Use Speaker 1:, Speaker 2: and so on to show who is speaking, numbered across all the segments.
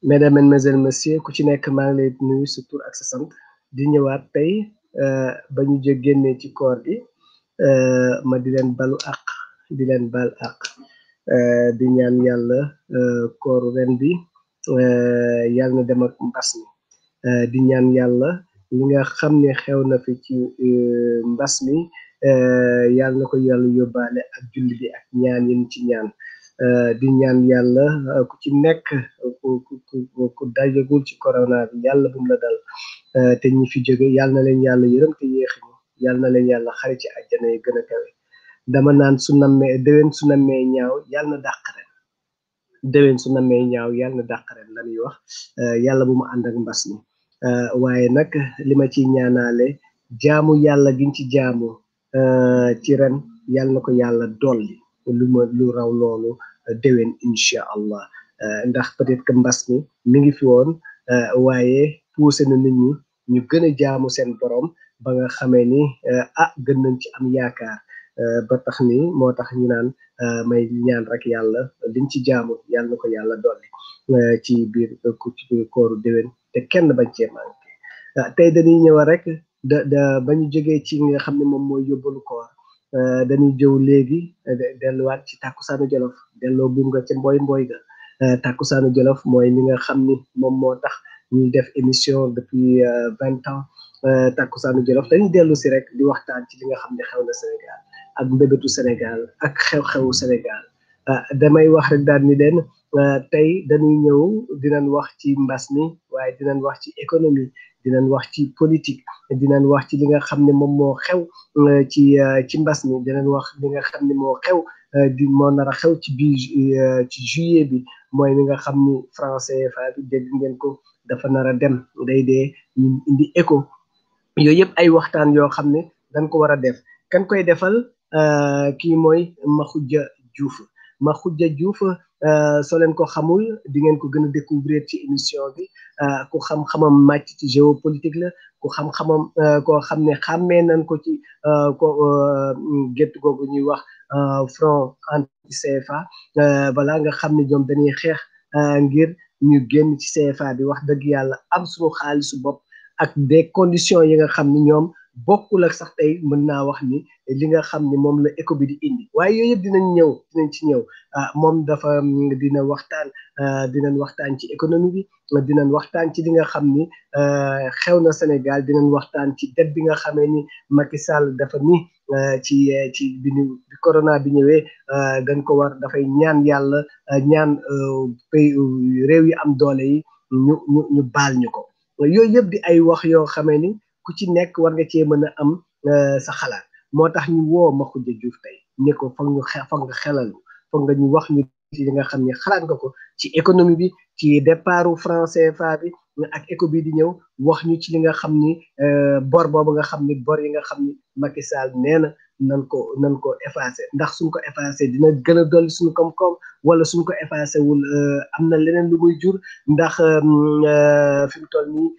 Speaker 1: mesdames, mesdemoiselles, messieurs ku ci nekk maa ngi lay nuyu sa tur ak sa sant di ñëwaat tey ba ñu jóg génnee ci koor gi ma di leen balu àq di leen bal àq di ñaan yàlla kooru ren bi yàlla na dem ak mbas mi di ñaan yàlla li nga xam ne xew na fi ci mbas mi yàlla na ko yàlla yóbbaale ak julli bi ak ñaan yin ci ñaan di ñaan yàlla ku ci nekk ku dajagul ci corona bi yàlla bum la dal te ñi fi jóge yàlla na leen yàlla yërëm te yéexiñu yàlla na leen yàlla xare ci àjjana yi gën a kawe dama naan su nammee déwén su nammee ñaaw yàlla na dàq ren déwén su nammee ñaaw yàlla na dàq ren lañuy wax yàlla bu mu ànd ak mbas mi waaye nag li ma ciy ñaanaale jaamu yàlla giñ ci jaamu ci ren yàlla na ko yàlla dolli lu raw loolu déwén incha allah ndax peut-être que mbas mi ngi fi woon waaye poussé na nit ñi ñu gën a jaamu seen borom ba nga xamee ni gën nañ ci am yaakaar ba tax ni moo tax ñu naan may ñaan rek yàlla liñ ci jaamu yàlla na ko yàlla dolli ci biir kooru déwén te kenn bañ cee manqué tey dañuy ñëw rek da ba ñu jógee ci nga xam ne moom mooy yóbbalu koor dañuy jëw léegi delluwaat ci tàkkusaanu jolof delloo buum nga ca mboy ga tàkkusaanu jolof mooy li nga xam ni moom moo tax ñuy def émission depuis 20 ans tàkkusaanu jolof dañuy dellu si rek di waxtaan ci li nga xam ne xew na Sénégal ak mbébétu Sénégal ak xew-xewu Sénégal damay wax rek daal ni leen tey dañuy ñëw dinañ wax ci mbas mi waaye dinañ wax ci économie dinañ wax ci politique dinañ wax ci li nga xam ne moom moo xew ci mbas mi dinañ wax li nga xam ne moo xew moo nar a xew ci biir ci juillet bi mooy li nga xam ni français fa bi dégg ngeen ko dafa nar a dem day dee ñu indi écho yooyu yëpp ay waxtaan yoo xam ne dañ ko war a def kan koy defal kii mooy Makhoudia Diouf Makhoudia Diouf soo leen ko xamul di ngeen ko gën a découvrir ci émission bi ku xam-xamam màcc ci géopolitique la ku xam-xamam koo xam ne xàmmee nañ ko ci ko gétt googu ñuy wax front anti CFA balaa nga xam ne ñoom dañuy xeex ngir ñu génn ci CFA bi wax dëgg yàlla am suñu xaalisu bopp ak des conditions yi nga xam ni ñoom bokkul ak sax tey mën naa wax ni li nga xam ni moom la éco bi di indi waaye yooyu yëpp dinañ ci ñëw moom dafa dinañ waxtaan ci économie bi dinañ waxtaan ci li nga xam ni xew na Sénégal dinañ waxtaan ci dette bi nga xamee ni Macky Sall dafa ni ci bi corona bi ñëwee dañ ko war dafay ñaan yàlla ñaan pays réew yi am doole yi ñu baal ñu ko yooyu yëpp di ay wax yoo xamee ni ku ci nekk war nga cee mën a am sa xalaat moo tax ñu woo Makhoudia Diouf tey ne ko foog nga xelal foog nga ñu wax ñu ci li nga xam ne xalaat nga ko ci économie bi ci départu franc CFA bi ak éco bi di ñëw wax ñu ci li nga xam ni bor boobu nga xam ni bor yi nga xam ni Macky Sall nee na nan ko effacé ndax suñ ko effacé dina gën a dolli suñu koom-koom wala suñ ko effacé wul am na leneen lu muy jur ndax fi mu toll nii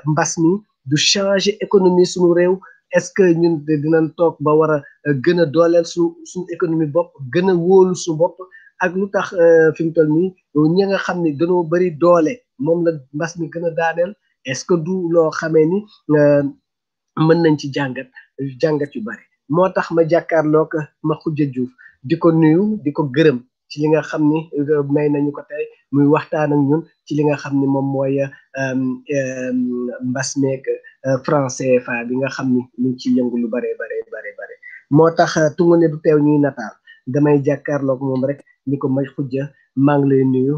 Speaker 1: mbas mi du changer économie suñu réew est-ce que ñun dinañ toog ba war a gën a dooleel suñu économie bopp gën a wóolu suñu bopp ak lu tax fi mu toll nii ñi nga xam ne dañoo bëri doole moom la mbas mi gën a daaneel est-ce que du loo xamee ni mën nañ ci jàngat yu bari moo tax ma jàkkaarloog Makhoudia Diouf di ko nuyu di ko gërëm ci li nga xam ni may nañu ko tey muy waxtaan ak ñun ci li nga xam ni moom mooy mbas meek franc CFA bi nga xam ni ñu ngi ci yëngu lu bare moo tax tungu ne du teew ñuy nataal damay jàkkaarloog moom rek ni ko Makhoudia maa ngi lay nuyu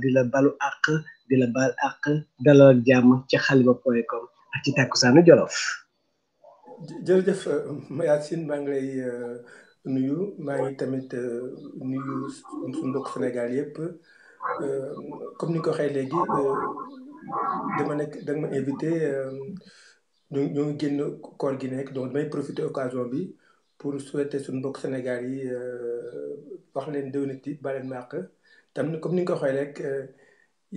Speaker 1: di la balu àq di la bal àq dalal ak jàmm ci xalima.com ak ci Takkusaanu Jolof.
Speaker 2: jërëjëf Mayacine maa ngi lay nuyu maa ngi tamit nuyu suñu mbokk Sénégal yëpp comme ni nga ko waxee léegi da nga ma invité ñu ngi génn koor gi nekk donc damay profiter occasion bi pour souhaiter suñu mbokk Sénégal yi wax leen déwénati baleen màq tam comme ni nga ko waxee rek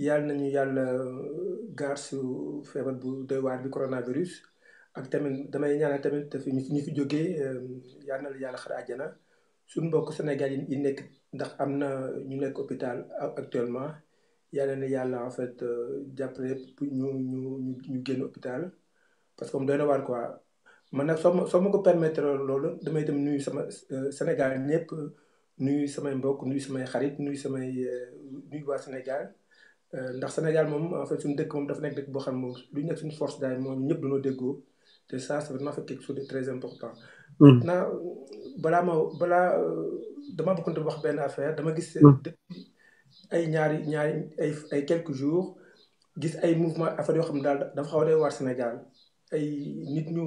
Speaker 2: yàlla nañu yàlla gaar su feebar bu doy waar bi coronavirus. ak tamit damay ñaanal tamit ñu fi jógee yal na la yàlla xar àjjana suñu mbokk Sénégal yi nekk ndax am na ñu nekk hôpital actuellement yàlla na yàlla en fait jàppale pour ñu génn hôpital parce que comme doy na waar quoi man nag soo ma ko permettre loolu damay dem nuyu sama Sénégal ñëpp nuyu samay mbokk nuyu samay xarit nuyu waa Sénégal ndax Sénégal moom en fait suñu dëkk moom dafa nekk dëkk boo xam moom lu ñu nekk suñu force daal moom ñëpp dañoo déggoo te ça c'est vraiment fait quelque chose de très important. Maintenant balaa dama bëggoon wax benn affaire dama gis depuis ay ay quelques jours gis ay mouvement affaire yoo xam ne daal dafa xaw a doy waar Sénégal ay nit ñu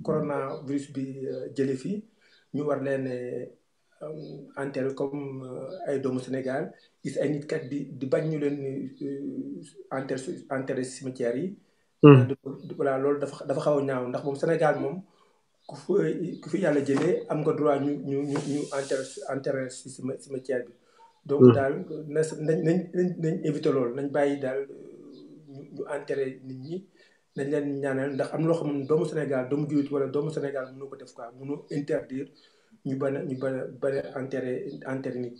Speaker 2: coronavirus bi jële fii ñu war leen enterré comme ay doomu Sénégal gis ay nit kat di bañ ñu leen enterré cimetière yi. voilà loolu dafa xaw a ñaaw ndax moom Sénégal moom ku fi yàlla jëlee am nga droit ñu enterré si cimetière bi. donc daal nañ éviter loolu nañ bàyyi daal ñu enterré nit ñi nañ leen ñaanal ndax am na loo xam ne doomu Sénégal doomu jullit wala doomu Sénégal mënoo ko def quoi mënoo interdire ñu bañ a enterré nit.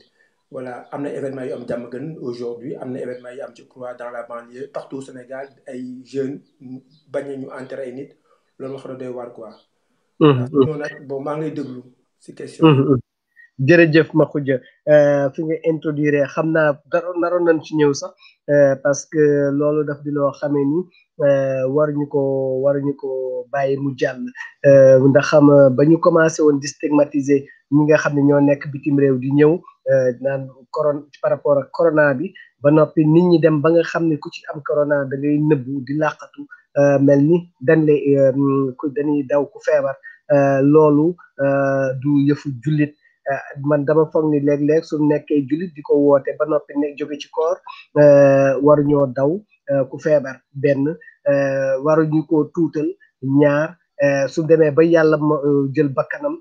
Speaker 2: voilà am na événement yu am jàmm gën aujourd'hui am na événement yu am ci croix dans la banlieue partout au Sénégal ay jeunes bañ ñu enterré ay nit loolu moo xam ne doy waar quoi. noonu nag bon maa ngi lay déglu si question.
Speaker 1: jërëjëf Makhoudia fi nga introduire xam naa naroon nañ ci ñëw sax parce que loolu daf di loo xamee ni waruñu ko bàyyi mu jàll ndax xam ba ñu commencé woon di stigmatiser ñi nga xam ne ñoo nekk bitim réew di ñëw naan par rapport ak corona bi ba noppi nit ñi dem ba nga xam ne ku ci am corona da ngay nëbbu di làqatu mel ni dañuy daw ku feebar loolu du yëfu jullit. man dama foog ni léeg-léeg su nekkee jullit di ko woote ba noppi ne jóge ci koor waruñoo daw ku feebar benn waruñu ko tuutal ñaar su demee ba yàlla jël bakkanam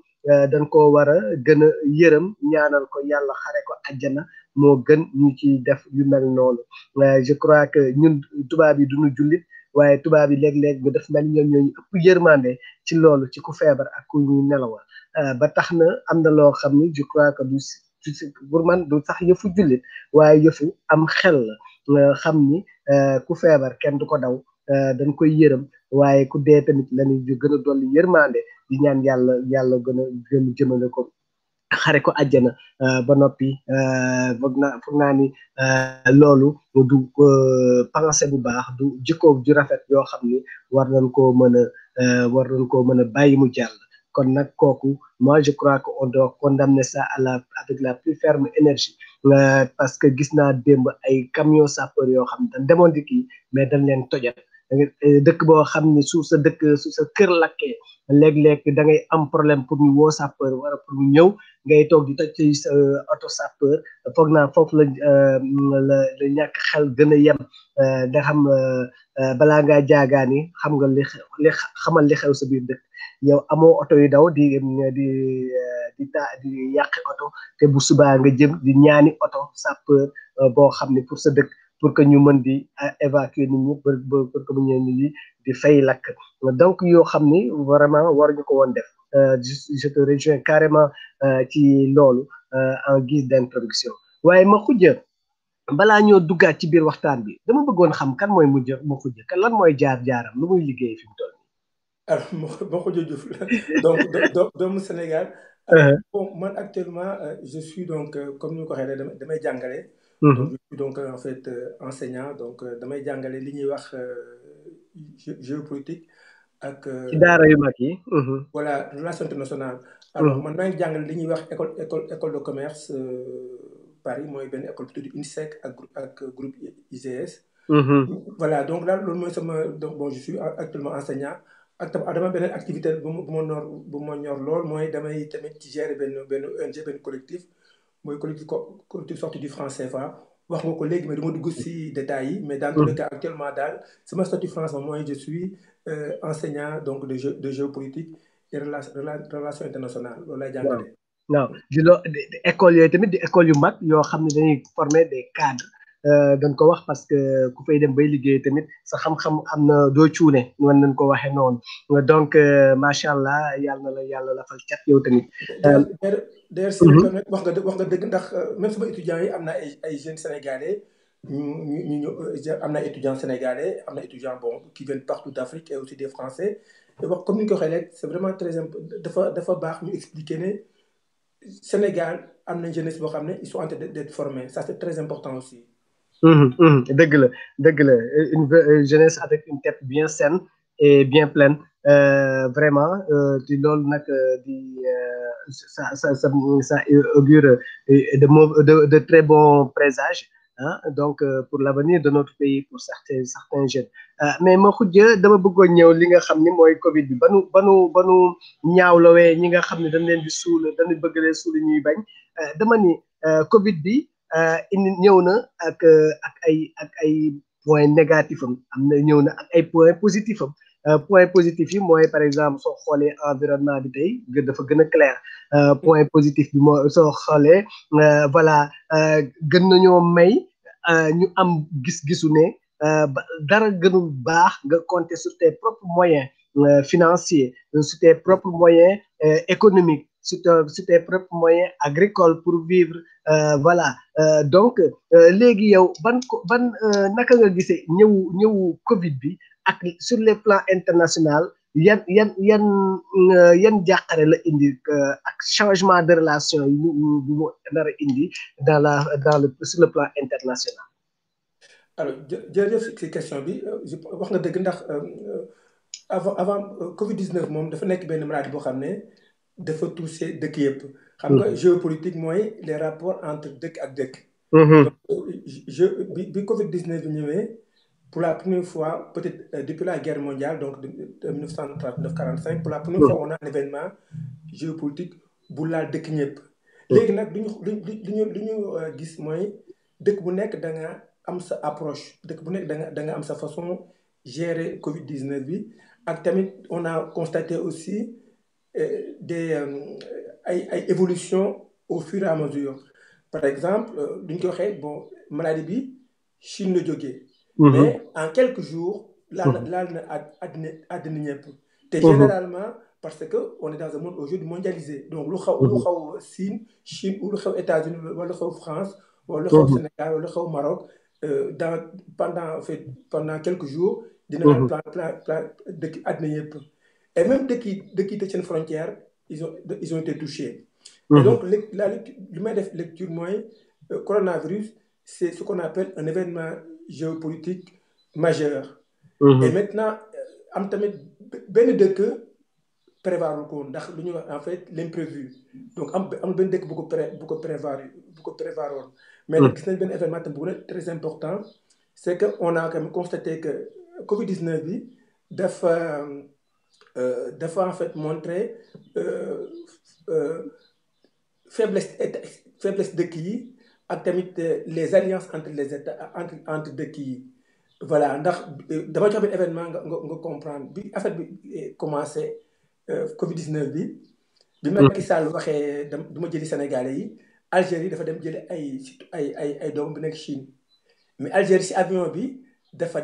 Speaker 1: dañ ko war a gën a yërëm ñaanal ko yàlla xare ko àjjana moo gën ñu ci def yu mel noonu je crois que ñun tubaab yi duñu jullit waaye tubaab yi léeg-léeg ñu def mel ñoom ñooñu ëpp yërmande ci loolu ci ku feebar ak ku ñu nelawal ba tax na am na loo xam ni je crois que du pour man du sax yëfu jullit waaye yëfu am xel la xam ni ku feebar kenn du ko daw dañ koy yërëm waaye ku dee tamit lañuy gën a dolli yërmande di ñaan yàlla gën a jëmale ko xare ko àjjana ba noppi foog naa ni loolu du pensée bu baax du jikko ju rafet yoo xam ni war nañ koo mën a bàyyi mu jàll kon nag kooku moi je crois que on doit condamner ça avec la plus ferme énergie parce que gis naa démb ay camion sapeur yoo xam ne demoon di kii mais dañ leen tojat dëkk boo xam ni su sa kër lakkee léeg-léeg da ngay am problème pour ñu woo sapeur wala pour ñu ñëw ngay toog di toj ci sa auto sapeur foog naa foofu la ñàkk xel gën a yem da xam balaa ngaa jaagaani xam nga xamal li xew sa biir dëkk yow amoo oto yu daw di yàqi oto te bu subaa nga jëm di ñaani oto sapeur boo xam ne pour sa dëkk pour que ñu mën di évacuer nit ñi pour que mu ñëw nit ñi di fay lakk donc yoo xam ni vraiment waruñu ko woon def je te rejoins carrément ci loolu en guise d'introduction waaye Makhoudia balaa ñoo duggaat ci biir waxtaan bi dama bëggoon xam kan mooy Makhoudia kan lan mooy jaar-jaaram lu muy liggéey fi mu toll
Speaker 2: alors Makhoudia Diouf donc doomu Sénégal bon man actuellement je suis donc comme ni ko waxee damay jàngale donc je suis donc en fait enseignant donc damay jàngale li ñuy wax géopolitique ak
Speaker 1: ci daara yu mag yi
Speaker 2: voilà relation internationale alors man maa ngi jàngale li ñuy wax école de commerce Paris mooy benn école bu tudd INSEC ak groupe IGS voilà donc daal loolu mooy sama donc bon je suis actuellement enseignant ak dama beneen activité bu ma ñor lool mooy damay tamit ci gérer benn ONG benn collectif mooy collectif sorti du franc CFA wax nga ko léegi mais du ma dugg si détails yi mais dans tous les cas actuellement daal sama statut français mooy je suis enseignant donc de géopolitique et relation internationale loolu lay jàngale.
Speaker 1: waaw école yooyu tamit di école yu mag yoo xam ne dañuy former des cadres dañ ko wax parce que ku fay dem bay liggéey tamit sa xam-xam am na doo cuune wan nañ ko waxee noonu donc macha allah yàlla na la yàlla lafal cat yow tamit.
Speaker 2: d'ailleurs wax nga dëgg ndax même sama étudiants yi am na ay jeunes sénégalais am na étudiants sénégalais am na étudiants bon qui viennent partout d'Afrique et aussi des Français et wax comme ni ñu ko waxee rek c'est vraiment très dafa baax ñu expliquer ne Sénégal am na jeunesse boo xam ne ils sont en train d'être formés ça c'est très important aussi.
Speaker 1: dëgg la dëgg la une jeunesse avec une tête bien saine et bien pleine vraiment ci loolu nag di ça augure de très bons présages hein, donc pour l'avenir de notre pays pour certains jeunes mais ma xujja dama bëggoon ñëw li nga xam ni mooy Covid bi banu ñaawlawee ñi nga xam ne dañ leen di suul dañu bëgg leen suul ñuy bañ dama ni Covid bi indi ñëw na ak ay point négatif am na ñëw na ak ay point positif am point positif yi mooy par exemple soo xoolee environnement bi tey dafa gën a clair point positif bi mooy soo xoolee voilà gën nañoo may ñu am gis-gisu ne dara gënul baax nga compter sur tes propres moyens financiers sur tes propres moyens économiques sur tes propres moyens agricoles pour vivre voilà donc léegi yow ban naka nga gisee ñëwu Covid bi ak sur les plans international yan jàqare la indi ak changement de relation yi bu mu nar a indi sur le plan international.
Speaker 2: alors jërëjëf ci question bi wax nga dëgg ndax avant Covid 19 moom dafa nekk benn maladie boo xam ne dafa touché dëkk yëpp. xam nga géopolitique mooy les rapports entre dëkk ak dëkk. bi Covid 19 bi ñëwee pour la première fois peut-être depuis la guerre mondiale donc de 1939-45 pour la première fois on a un événement géopolitique bu laal dëkk ñëpp. léegi nag li ñu gis mooy dëkk bu nekk da nga am sa approche dëkk bu nekk da nga am sa façon gérer Covid 19 bi ak tamit on a constaté aussi ay évolution au fur et à mesure par exemple duñ ko waxee bon maladie bi Chine la jógee mais en quelques jours laal na àddina ñëpp te généralement parce que on est dans un monde aujourd'hui mondialisé donc lu xaw Chine ou lu xew États-Unis wala lu xew France wala lu xew Sénégal wala lu xew Maroc pendant quelques jours dina laal plan dëkk àddina yëpp et même dëkk yi tëj seen frontière ils ont été touchés et donc li may def lecture mooy coronavirus c'est ce qu'on appelle un événement géopolitique majeur et maintenant am tamit benn dëkk prévoir ko ndax lu ñuy wax en fait l'imprévu donc am benn dëkk bu ko prévoir woon mais nag gis nañ benn événement tam bu très important c'est que on a quand même constaté que Covid 19 bi dafa en fait montrer faiblesse dëkk yi ak tamit les alliances entre les États entre dëkk yi voilà ndax dama jox benn événement nga comprendre bi affaire bi commencé Covid 19 bi Macky Sall waxee du ma jëli Sénégalais yi Algérie dafa dem jëli ay doom bu nekk Chine mais Algérie si avion bi dafa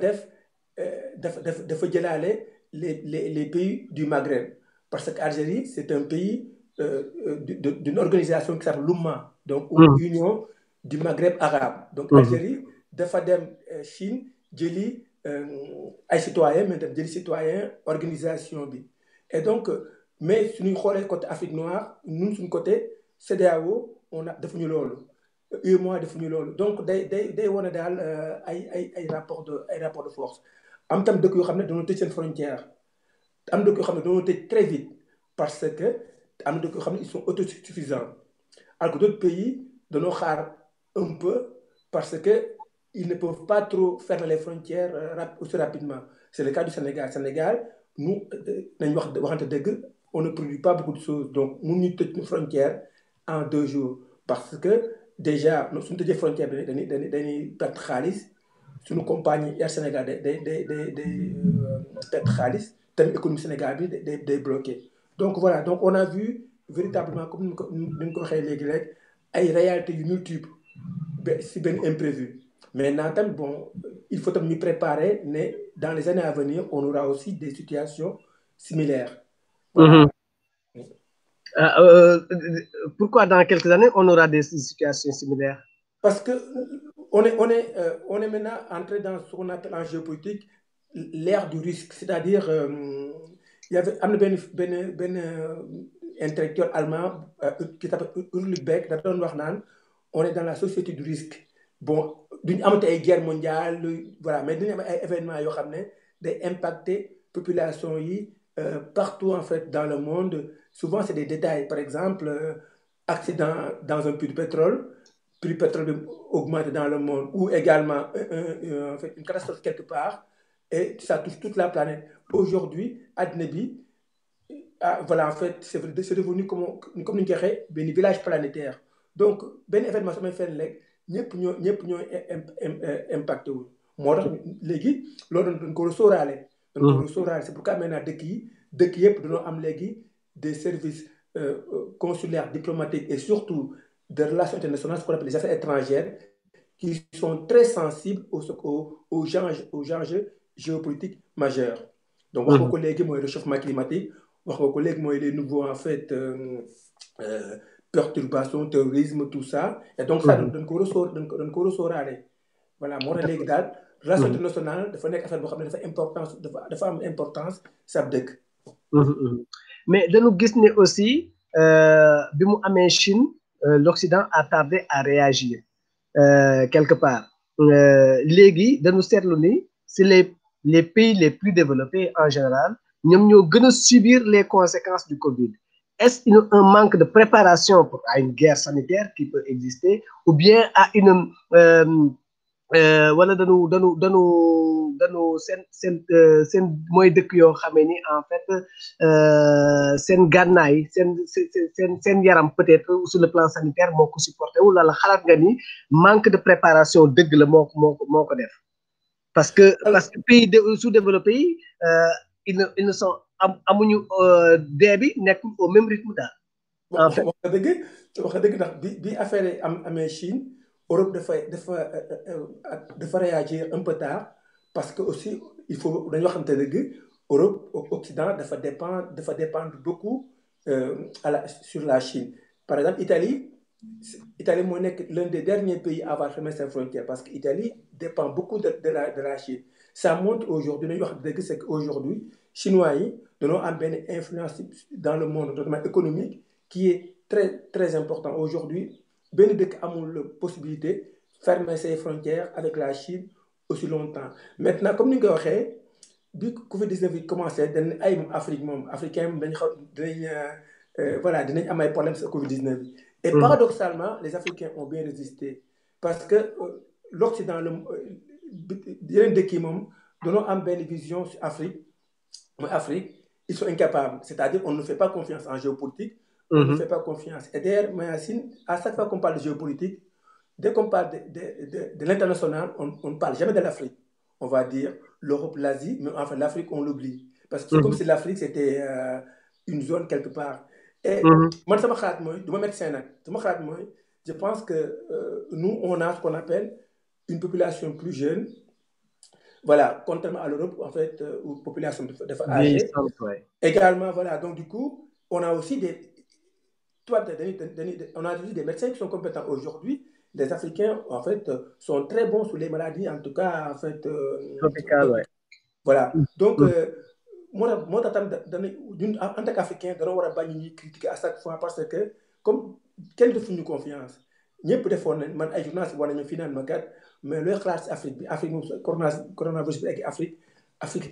Speaker 2: jëlaale les pays du Maghreb parce que Algérie c'est un pays d'une organisation qui s'appelle l'Oumma donc Union du Maghreb arabe donc Algérie dafa dem Chine jëli ay citoyens mais daf jëli citoyen organisation bi et donc mais suñuy xoolee côté Afrique noire ñun suñu côté CEDEAO defuñu loolu UEMOA defuñu loolu donc day wane daal ay rapport de force am tam dëkk yoo xam ne dañoo tëj seen frontière am dëkk yoo xam ne dañoo tëj très vite parce que am dëkk yoo xam ne ils sont autosuffisants alors que d'autres pays dañoo xaar un peu parce que ils ne peuvent pas trop fermer les frontières aussi rapidement c'est le cas du Sénégal nous nañ waxante dëgg on ne produit pas beaucoup de choses donc mun ñu tëj une frontière en 2 jours parce que déjà suñu tëjee frontière bi dañuy perte xaalis suñu compagnie Air Sénégal day perte xaalis tamit économie Sénégal bi day bloqué donc voilà donc on a vu véritablement comme ni ñu ko waxee léegi rek ay réalités yu multiples si benn imprévu maintenant tam bon il faut tam ñu préparer ne dans les années à venir on aura aussi des situations similaires. Voilà.
Speaker 1: Pourquoi dans quelques années on aura des situations similaires?
Speaker 2: Parce que on est maintenant entré dans ce qu'on appelle en géopolitique l'ère du risque, c'est-à-dire il y avait am na benn intellectuel allemand qui s'appelle Ulrich Beck da doon wax naan on est dans la société du risque. Bon duñu amati ay guerre mondiale voilà mais dañu am ay événements yoo xam ne day impacter population yi partout en fait dans le monde. Souvent c'est des détails, par exemple accident dans un puits de pétrole, prix du pétrole bi augmente dans le monde, ou également en fait, une catastrophe quelque part, et ça touche toute la planète. Aujourd'hui, àddina bi voilà, en fait, c'est devenu comme ni ñu koy waxee benn village planétaire. Donc benn événement su may fenn rek ñëpp ñoo impacté wu. moo tax léegi loolu dañ ko war a sóoraale. dañ ko war a sóoraale c'est pourquoi maintenant dëkk yëpp dañoo am léegi des services consulaires, diplomatiques et surtout de relations internationales, ce qu'on appelle les affaires étrangères, qui sont très sensibles aux enjeux géopolitiques majeurs. Donc, wax nga ko léegi mooy réchauffement climatique, wax nga ko léegi mooy les nouveaux en fait perturbations, terrorisme, tout ça. Et donc ça dañ ko war a sóoraale. Voilà moo tax léegi daal relation internationale dafa nekk affaire boo xam ne dafa am importance sa dëkk.
Speaker 1: Mais dañu gis ne aussi bi mu amee Chine l'Occident a tardé à réagir quelque part léegi dañu seetlu ni si les pays les plus développés en général ñoom ñoo gën a subir les conséquences du Covid. Est-ce un manque de préparation à une guerre sanitaire qui peut exister ou bien à une wala dañu seen mooy dëkk yoo xamee ni en fait seen gànnaay seen yaram peut-être sur le plan sanitaire moo ko supporté wu wala xalaat nga ni manque de préparation dëgg la moo ko def parce que pays sous-développés yi ils ne sont amuñu dee bi nekkul au même rythme daal.
Speaker 2: en fait wax nga dëgg ndax bi affaire yi amee Chine. Europe dafa réagir un peu tard parce que aussi il faut dañoo xam te dëgg Europe Occident dafa dépendre beaucoup sur la Chine. Par exemple Italie moo nekk l'un des derniers pays à avoir fermé ses frontières parce que Italie dépend beaucoup de la Chine. Ça montre aujourd'hui dañuy wax dëgg c'est que aujourd'hui chinois yi dañoo am benn influence dans le monde notamment économique qui est très très important aujourd'hui. Benn dëkk amul la possibilité fermer ses frontières avec la Chine aussi longtemps. Maintenant comme ni nga ko waxee bi Covid-19 bi commencé dañ ay moom Afrique moom africain moom dañu dinañ am ay problèmes sur Covid-19 bi. Et paradoxalement les Africains ont bien résisté parce que l'Occident yeneen dëkk yi moom dañoo am benn vision sur Afrique ils sont incapables, c'est-à-dire on ne fait pas confiance en géopolitique. On ne fait pas confiance. Et d'ailleurs, Mayacine, à chaque fois qu'on parle de géopolitique, dès qu'on parle de l'international, on ne parle jamais de l'Afrique. On va dire l'Europe, l'Asie, mais enfin l'Afrique, on l'oublie. Parce que c'est comme si l'Afrique, c'était une zone quelque part. Et moi, je pense que nous, on a ce qu'on appelle une population plus jeune. Voilà, contrairement à l'Europe, en fait, où la population est âgée. Également, voilà, donc du coup, on a aussi on a vu des médecins qui sont compétents aujourd'hui. Les Africains, en fait, sont très bons sur les maladies, en tout cas, en fait.
Speaker 1: Tropicales,
Speaker 2: voilà. Donc, moi, en tant qu'Africain, je dois critiquer à chaque fois parce que, comme, quelle de nous confiance? ñëpp defoon nañ man ay journalistes war nañu finalement kat mais looy xalaat si Afrique moom coronavirus bi ak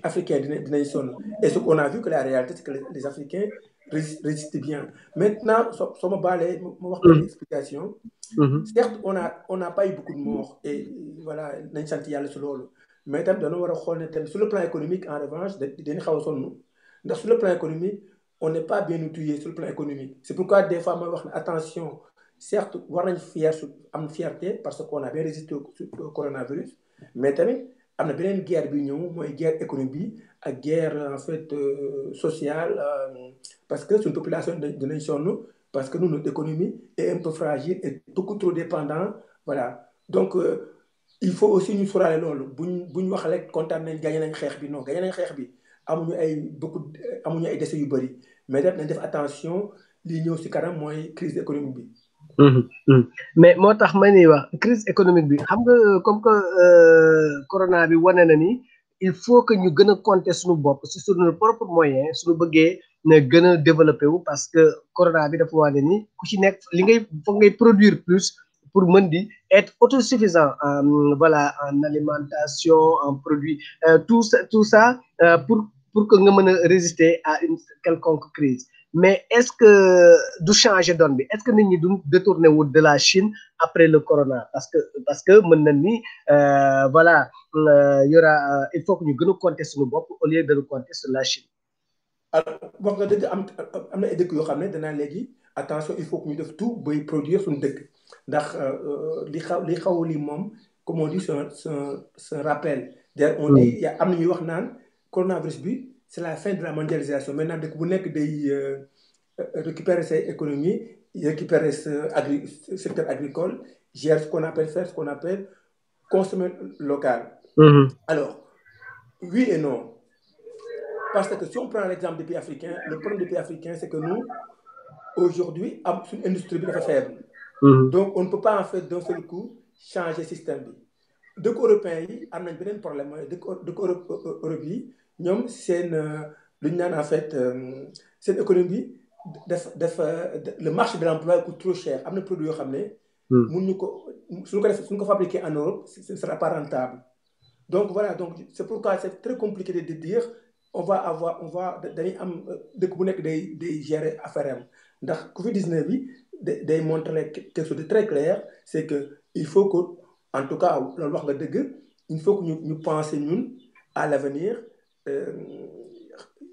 Speaker 2: africain dinañ sonn. Et ce qu'on a vu que la réalité c'est que les Africains résistent bien. Maintenant soo ma baalee ma wax une explication. Certes on n'a pas eu beaucoup de morts et voilà nañ sant yàlla si loolu mais tam dañoo war a xool ne tamit sur le plan économique en revanche dañu xaw a sonn ndax sur le plan économique on n'est pas bien outillé sur le plan économique. C'est pourquoi des fois mooy wax ne attention. Certes, war nañ am fierté parce qu'on a bien résisté au coronavirus, mais tamit am na beneen guerre bi ñëw mooy guerre économique ak guerre en fait sociale parce que suñu population dinañ sonn parce que nous notre économie est un peu fragile et beaucoup trop dépendant. Voilà donc il faut aussi ñu sóoraale loolu buñ wax rek kontaan nañ gagné nañ xeex bi non gagné nañ xeex bi amuñu ay décès yu bëri mais nañ def attention li ñëw si kanam mooy crise économique bi.
Speaker 1: Mhm, mhm. Mais moo tax ma ni wax crise économique bi xam nga comme que corona bi wane na ni il faut que ñu gën a compter suñu bopp si suñu propre moyen suñu bëggee ne gën a développé wu parce que corona bi dafa wane ni ku ci nekk li ngay foog ngay produire plus pour mën di être autosuffisant en voilà en alimentation en produits tout ça pour que nga mën a résister à une quelconque crise mais est-ce que du changer donne bi est-ce que nit ñi du détourné wu de la Chine après le corona parce que mën na ni voilà y aura il faut que ñu gën a compter suñu bopp au lieu de compter sur la Chine.
Speaker 2: alors wax nga dëgg am na ay dëkk yoo xam ne danaa léegi attention il faut que ñu def tout bay produire suñu dëkk ndax li xaw li moom comme on dit c'est un rappel. D'ailleurs on dit am na ñuy wax naan coronavirus bi c'est la fin de la mondialisation maintenant dëkk bu nekk day récupérer ses économies récupérer ce secteur agricole gère faire ce qu'on appelle consommer local. Alors oui et non. Parce que si on prend l'exemple des pays africains, le problème des pays africains, c'est que nous, aujourd'hui, une industrie est faible. Donc, on ne peut pas, en fait, d'un seul coup, changer le système. Donc, les Européens, ils ont un problème. Donc, Européens, c'est en fait, c'est une économie, le marché de l'emploi coûte trop cher. Il y a des produits si nous fabriquons en Europe, ce ne sera pas rentable. Donc, voilà, donc c'est pourquoi c'est très compliqué de dire on va dañuy am dëkk bu nekk day gérer affaire am ndax Covid-19 bi day montrer quelque chose de très clair c'est que il faut que en tout cas loolu wax nga dëgg il faut que ñu penser ñun à l'avenir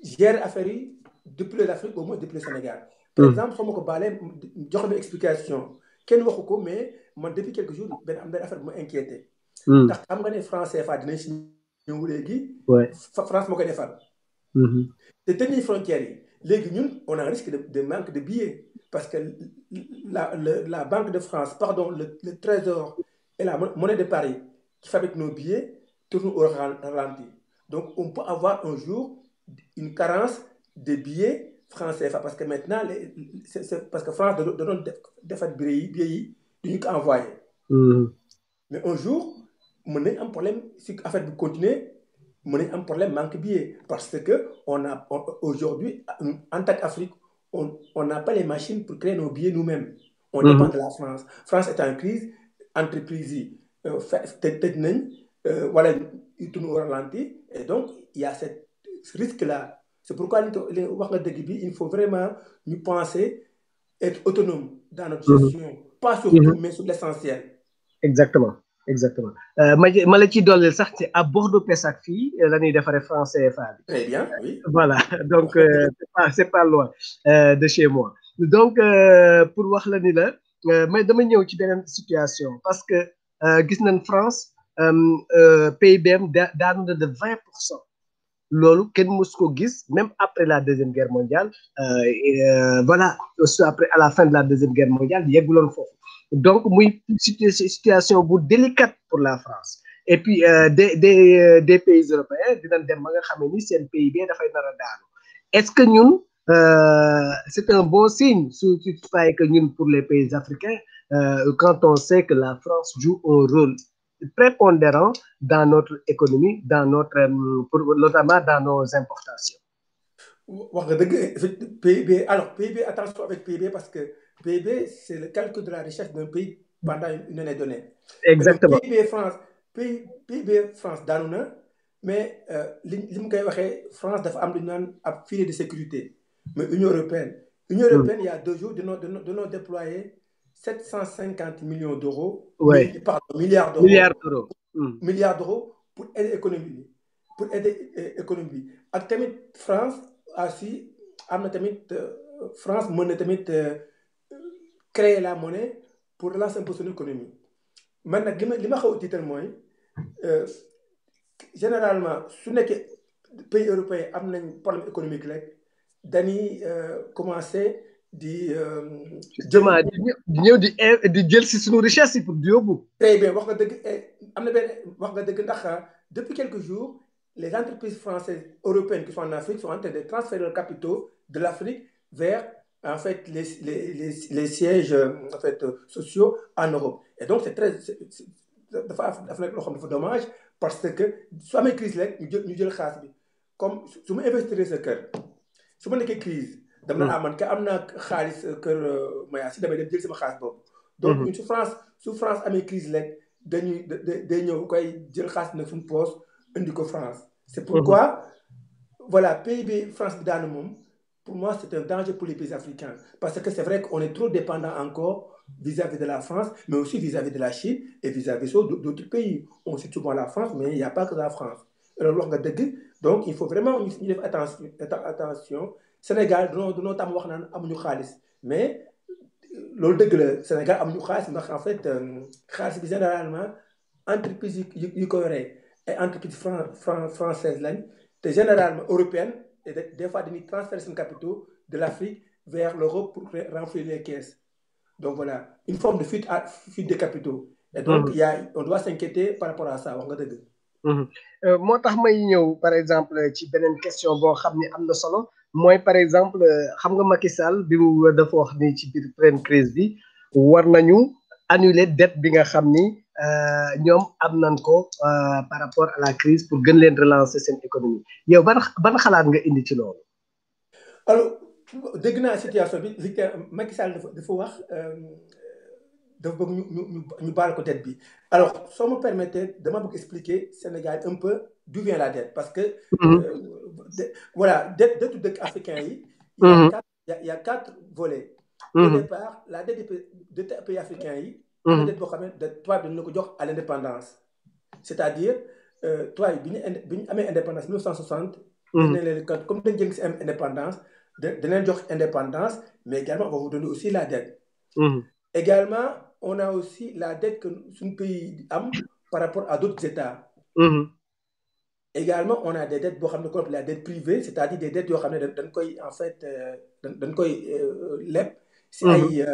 Speaker 2: gérer affaire yi depuis l'Afrique au moins depuis le Sénégal. Par exemple soo ma ko baalee jox ma explication kenn waxu ko mais man depuis quelques jours am benn affaire bu ma inquiété. ndax xam nga ne franc CFA dinañ si ñëw léegi. France moo koy defar. te tëj frontières yi léegi ñun on a un risque de manque de billets parce que la Banque de France pardon le Trésor et la Monnaie de Paris qui fabriquent nos billets tournent au ralenti donc on peut avoir un jour une carence de billets franc CFA parce que maintenant c'est parce que France da doon defar billets yi duñu ko envoyé. Mais un jour mën nañ am problème si affaire bi continuer mën nañ am problème manque billet parce que aujourd'hui en tant qu'Afrique on n'a pas les machines pour créer nos billets nous-mêmes. On dépend de la France. France est en crise entreprise yi tëj nañ wala ils tournent au ralenti et donc il y a ce risque-là. C'est pourquoi wax nga dëgg bi il faut vraiment ñu penser être autonome dans notre gestion. Pas sur tout mais sur l'essentiel.
Speaker 1: Exactement. Exactement ma la ci dolleel sax ci à Bordeaux-Pessac fii la ñuy defaree franc CFA bi.
Speaker 2: Très bien oui.
Speaker 1: Voilà donc c'est pas loin de chez moi donc pour wax la ni la mais dama ñëw ci beneen situation parce que gis nañ France PIB daanu na de 20%. loolu kenn mës ko gis même après la deuxième guerre mondiale voilà aussi après à la fin de la deuxième guerre mondiale yegguloon foofu donc muy situation bu délicate pour la France et puis des pays européens dinañ dem ba nga xam ni seen PIB dafay nar a daanu est-ce que ñun c'est un bon signe surtout que ñun pour les pays africains quand on sait que la France joue un rôle prépondérant dans notre économie, notamment dans nos importations.
Speaker 2: wax nga dëgg PIB alors PIB attention avec PIB parce que PIB c'est le calcul de la richesse d'un pays pendant une année donnée.
Speaker 1: Exactement.
Speaker 2: PIB France daanu na mais li mu koy waxee France dafa am lu ñu naan ab filet de sécurité mais Union européenne il y a 2 jours dañoo déployer 750 millions d'euros.
Speaker 1: Oui.
Speaker 2: Pardon, milliards d'euros. Milliards d'euros pour aider l'économie. Ak tamit France aussi am na tamit France mën na tamit créer la monnaie pour relancer un peu son économie. man nag li ma xaw a tiital mooy généralement su nekkee pays européens am nañ problème économique rek dañuy commencer di
Speaker 1: ñëw di jël si suñu richesse yi pour di yóbbu.
Speaker 2: Très bien wax nga dëgg am na benn wax nga dëgg ndax depuis quelques jours les entreprises françaises européennes qui sont en Afrique sont en train de transférer leurs capitaux de l'Afrique vers en fait les sièges en fait sociaux en Europe. Et donc c'est très dafa nekk loo xam dafa dommage parce que su amee crise rek ñu jël xaalis bi comme su ma investir sa kër su ma nekkee crise dama naan man ka am naa xaalis kër Mayacine damay dem jël sama xaalis boobu. donc ñun su France amee crise rek dañuy day ñëw koy jël xaalis bi nag suñu poche indi ko France. c'est pourquoi voilà PIB France bi daanu moom pour moi c'est un danger pour les pays africains parce que c'est vrai qu'on est trop dépendant encore vis-à-vis de la France mais aussi vis-à-vis de la Chine et vis-à-vis d'autres pays. On cite souvent la France mais il n'y a pas que la France. alors wax nga dëgg donc il faut vraiment ñu def attention Sénégal dunoo tam wax naan amuñu xaalis mais loolu dëgg la Sénégal amuñu xaalis ndax en fait xaalis bi généralement entreprise yi ko yoree ay entreprise française lañ te généralement européenne et des fois dañuy transférer seen capitaux de l'Afrique vers l'Europe pour renflouer les caisses. Donc voilà, une forme de fuite de capitaux. Et donc on doit s'inquiéter par rapport à ça wax nga dëgg.
Speaker 1: moo tax may ñëw par exemple ci beneen question boo xam ne am na solo mooy par exemple xam nga Macky Sall bi mu dafa wax ni ci biir pleine crise bi war nañu annuler dette bi nga xam ni ñoom am nañ ko par rapport à la crise pour gën leen relancer seen économie yow ban xalaat nga indi ci loolu.
Speaker 2: alors dégg naa situation bi Macky Sall dafa wax dafa bëgg ñu baal ko dette bi alors soo me permettez dama bëgg expliquer Sénégal un peu d'où vient la dette parce que voilà dette dëkk africain yi il y a quatre volets. Au départ la dette des pays africains yi am na dette boo xam ne tubaab dañu la ko jox à l'indépendance c'est-à-dire tubaab bi ñu amee indépendance 1960 dañ leen comme dañ jël si indépendance danañ jox indépendance mais également on va vous donner aussi la dette. Également on a aussi la dette que suñu pays am par rapport à d'autres États. Également on a des dettes boo xam ne comme la dette privée c'est-à-dire des dettes yoo xam ne dañ koy en fait dañ koy leb si ay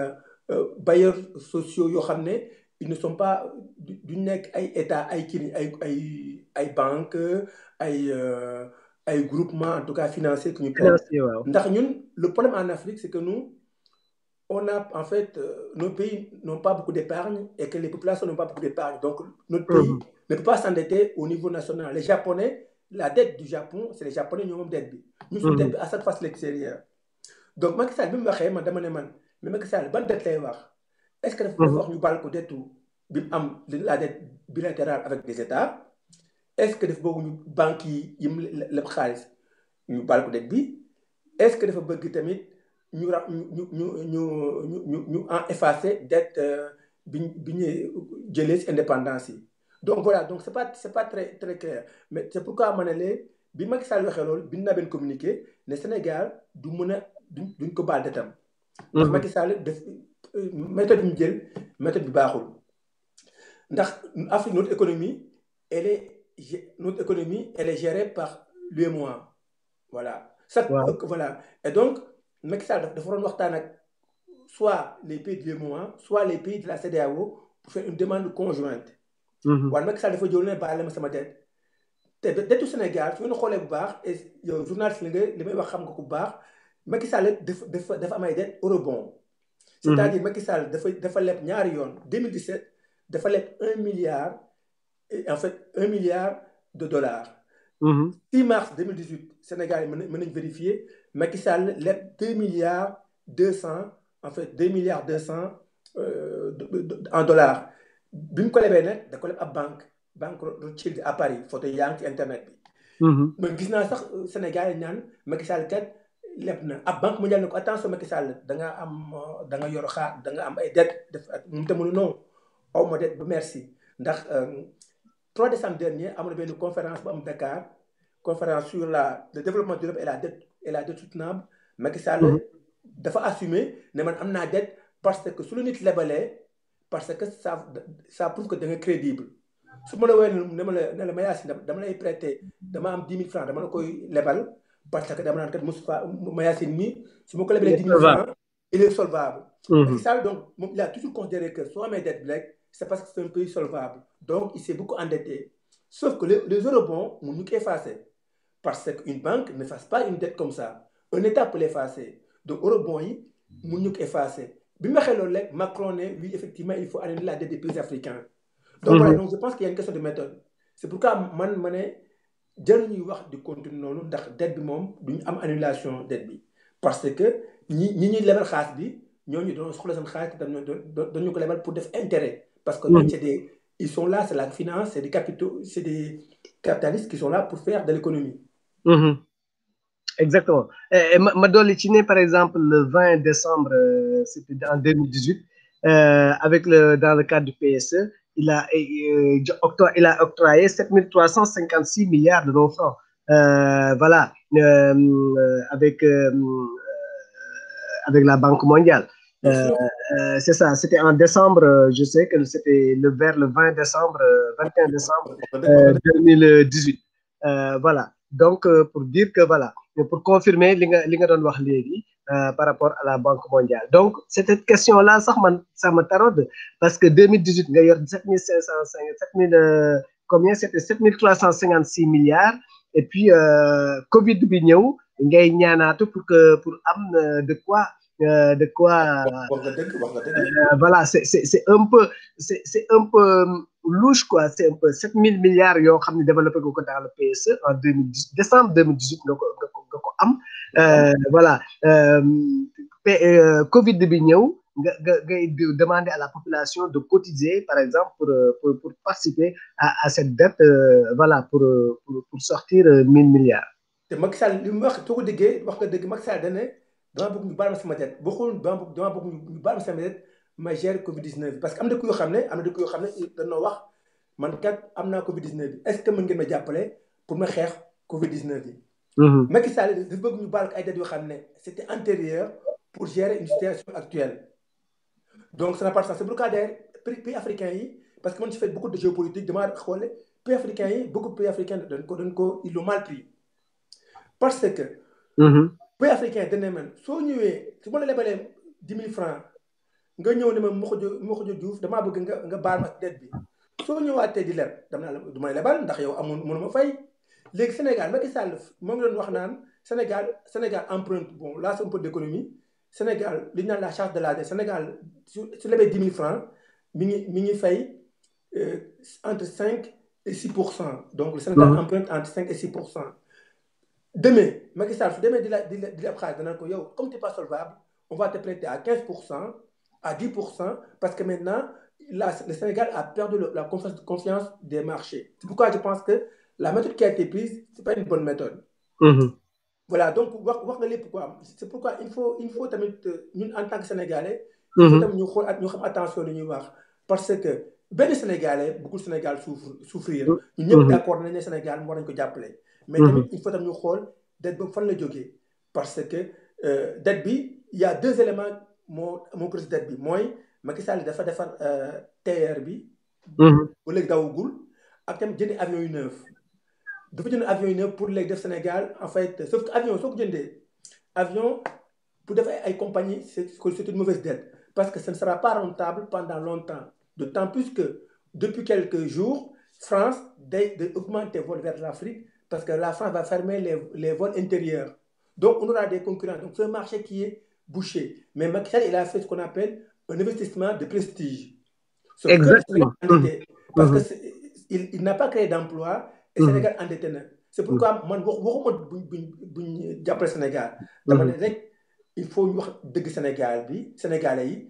Speaker 2: bailleurs sociaux yoo xam ne ils ne sont pas du nekk ay état ay kii ay banques ay groupements en tout cas financiers que ñu ndax ñun le problème en Afrique c'est que nous on a en fait nos pays n'ont pas beaucoup d'épargne et que les populations n'ont pas beaucoup d'épargne donc notre pays ne peut pas s'endetter au niveau national. Les Japonais, la dette du Japon, c'est les Japonais qui ont dette bi. Nous sommes dette à chaque fois à l'extérieur. Donc Macky Sall bi mu waxee man dama ne man mais Macky Sall ban dette lay wax est-ce que dafa wax ñu baal ko dettu bi mu am la dette bilatérale avec des États est-ce que dafa bëgg ñu banques yi mu leb xaalis ñu baal ko dette bi est-ce que dafa bëgg tamit ñu effacer dette bi ñu jëlee si indépendance yi. Donc voilà, donc c'est pas très clair. Mais c'est pourquoi ma ne leen bi Macky Sall waxee loolu bind naa benn communiqué ne Sénégal du mën a duñ ko baal detam. ndax Macky Sall def méthode bi ñu jël méthode bi baaxul. ndax Afrique notre économie elle est gérée par l'UEMOA. Voilà. Voilà. Et donc Macky Sall dafa doon waxtaan ak soit les pays de l'UEMOA soit les pays de la CEDEAO pour faire une demande conjointe. waaye Macky Sall dafa jël ne baal ma sama dette te dettu Sénégal su ngeen xoolee bu baax et yow journaliste la nga li may wax xam nga ko bu baax Macky Sall dafa am ay dette eurobond. c'est-à-dire Macky Sall dafa leb ñaari yoon 2017 dafa leb 1 milliard en fait 1 milliard de dollars. 6 mars 2018 Sénégal mën nañ vérifier Macky Sall leb 2 milliards 200 en fait 2 milliards 200 en dollars. bi mu ko lebee nag da ko leb ab banque Rothschild à Paris photo yaa ngi ci internet bi. mais gis naa sax Sénégal yi ñaan Macky Sall kat leb na ab banque mondiale ne ko attention Macky Sall da nga yor da nga am ay dette def mu te mënu non aw ma dette ba merci ndax 3 décembre dernier am na benn conférence bu am Dakar conférence sur le développement durable et la dette soutenable Macky Sall dafa assumer ne man am naa dette parce que su la nit lebalee parce que ça prouve que da nga crédible su ma la woowee ne la Mayacine dama lay prêter dama am 10 000 francs dama la koy lebal parce que dama naan kat Moustapha Mayacine mi su ma ko lebalee 10 000 francs il est solvable. Macky Sall donc moom il a toujours considéré que soo amee dette bi rek c'est parce que c'est un pays solvable donc il s'est beaucoup endetté sauf que les eurobonds mun ñu ko effacer parce qu'une banque ne fasse pas une dette comme ça un État peut l'effacer donc eurobonds yi mun ñu ko effacer bi ma waxee loolu rek Macron ne oui effectivement il faut annuler la dette des pays africains. Donc voilà, donc je pense qu'il y a une question de méthode. C'est pourquoi man ma ne jël ñuy wax di continuer noonu ndax dette bi moom duñu am annulation dette bi parce que ñi ñuy lebal xaalis bi ñooñu doon soxla seen xaalis te dañu ko lebal pour def intérêt parce que ñooñu c'est des ils sont là, c'est la finance, c'est des capitaux, c'est des capitalistes qui sont là pour faire de l'économie.
Speaker 1: Exactement. Et Madoli Chine, par exemple, le 20 décembre, c'était en 2018, avec dans le cadre du PSE, il a octroyé 7356 milliards de francs. Voilà, avec la Banque mondiale. C'est ça, c'était en décembre, je sais que c'était vers le 20 décembre, 21 décembre 2018. Voilà, donc pour dire que voilà, pour confirmer li nga doon wax léegi par rapport à la Banque mondiale. Donc cette question-là, ça me taraude parce que 2018, nga yor 7356 milliards et puis Covid bi ñëw ngay ñaanaatu pour am de quoi voilà, c'est un peu louche quoi, c'est un peu 7000 milliards yoo xam ne développé ko dans le PSE en décembre 2018 nga ko am voilà Covid bi ñëw ngay demander à la population de cotiser par exemple pour participer à cette dette voilà pour sortir 1000 milliards.
Speaker 2: te Macky Sall li mu wax soo ko déggee wax nga dëgg Macky Sall dana dama bëgg ñu baal ma sama dette bokkul dama bëgg ñu baal ma sama dette ma gère Covid-19 parce que am na dëkk yoo xam ne dañoo wax man kat am naa Covid-19 bi est-ce que mën ngeen ma jàppale pour ma xeex Covid-19 bi. Macky Sall dafa bëgg ñu baal ko ay dettes yoo xam ne c'était antérieur pour gérer une situation actuelle. Donc ça n'a pas de sens. C'est pourquoi d'ailleurs pays africains yi parce que man je fais beaucoup de géopolitique damaa xool pays africains yi beaucoup de pays africains ils l'ont mal pris parce que. pays africain dañ ne man soo ñëwee su ma la lebalee 10 000 francs nga ñëw ne ma Mokhjo Diouf damaa bëgg nga baal ma dette bi soo ñëwaatee di leb dama naa la du may lebal ndax yow mënuma fay léegi Sénégal Macky Sall moo ngi doon wax naan Sénégal emprunte bon là c'est un peu d'économie Sénégal li ñu naan la charge de la dette Sénégal su lebee 10 000 francs mi ngi fay entre 5 et 6%. Donc le Sénégal emprunte entre 5 et 6%. Demain, Macky Sall, demain, comme tu n'es pas solvable, on va te prêter à 15%, à 10%, parce que maintenant, le Sénégal a perdu la confiance des marchés. C'est pourquoi je pense que la méthode qui a été prise, ce n'est pas une bonne méthode. Voilà, donc, c'est pourquoi il faut en tant que Sénégalais, il faut attention parce que les Sénégalais, beaucoup de Sénégal souffrir. Nous sommes d'accord avec le Sénégal, nous devons appeler. Mais il faut que nous xool dette bi fan la jógee parce que dette bi il y a deux éléments moo cause dette bi mooy Macky Sall dafa defar TER bi ba léegi dawagul ak tamit jënd avion yu neuf dafa jënd avion yu neuf pour léegi def Sénégal en fait sauf que avion soo ko jëndee avion pour def ay compagnie c'est une mauvaise dette parce que ça ne sera pas rentable pendant longtemps d'autant plus que depuis quelques jours France day augmenter vol vers l'Afrique parce que la France va fermer les vols intérieurs. Donc, on aura des concurrents. Donc, c'est un marché qui est bouché. Mais Macky Sall, il a fait ce qu'on appelle un investissement de prestige.
Speaker 1: Exactement.
Speaker 2: Parce qu'il n'a pas créé d'emploi et le Sénégal endetté. C'est pourquoi, moi, je le Sénégal. Il faut que Sénégalais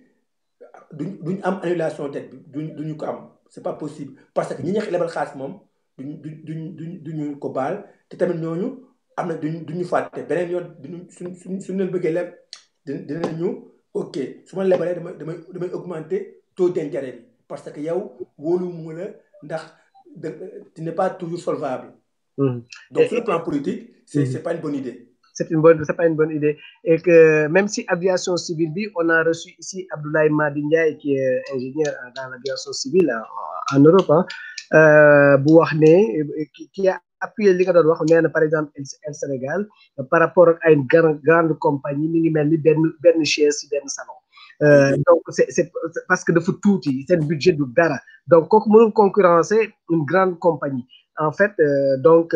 Speaker 2: duñ am annulation dette bi duñu ko am c'est pas possible parce que ñi ñex lebal xaalis moom duñu ko baal te tamit ñooñu am na duñu fàtte beneen yoon suñ leen bëggee leb dinañu ok su ma lebalee damay augmenter taux d'intérêt bi parce que yow wóoluwuma la ndax tu n'es pas toujours solvable. Donc sur le plan politique c'est pas une bonne idée.
Speaker 1: C'est pas une bonne idée. Et que même si aviation civile, on a reçu ici Abdoulaye Madi Ndiaye, qui est ingénieur dans l'aviation civile en Europe, qui a appuyé par exemple El Sénégal par rapport à une grande compagnie, ben chaise, ben salon. Donc c'est parce que de tout, c'est le budget du dara. Donc quand on concurrencer une grande compagnie. en fait donc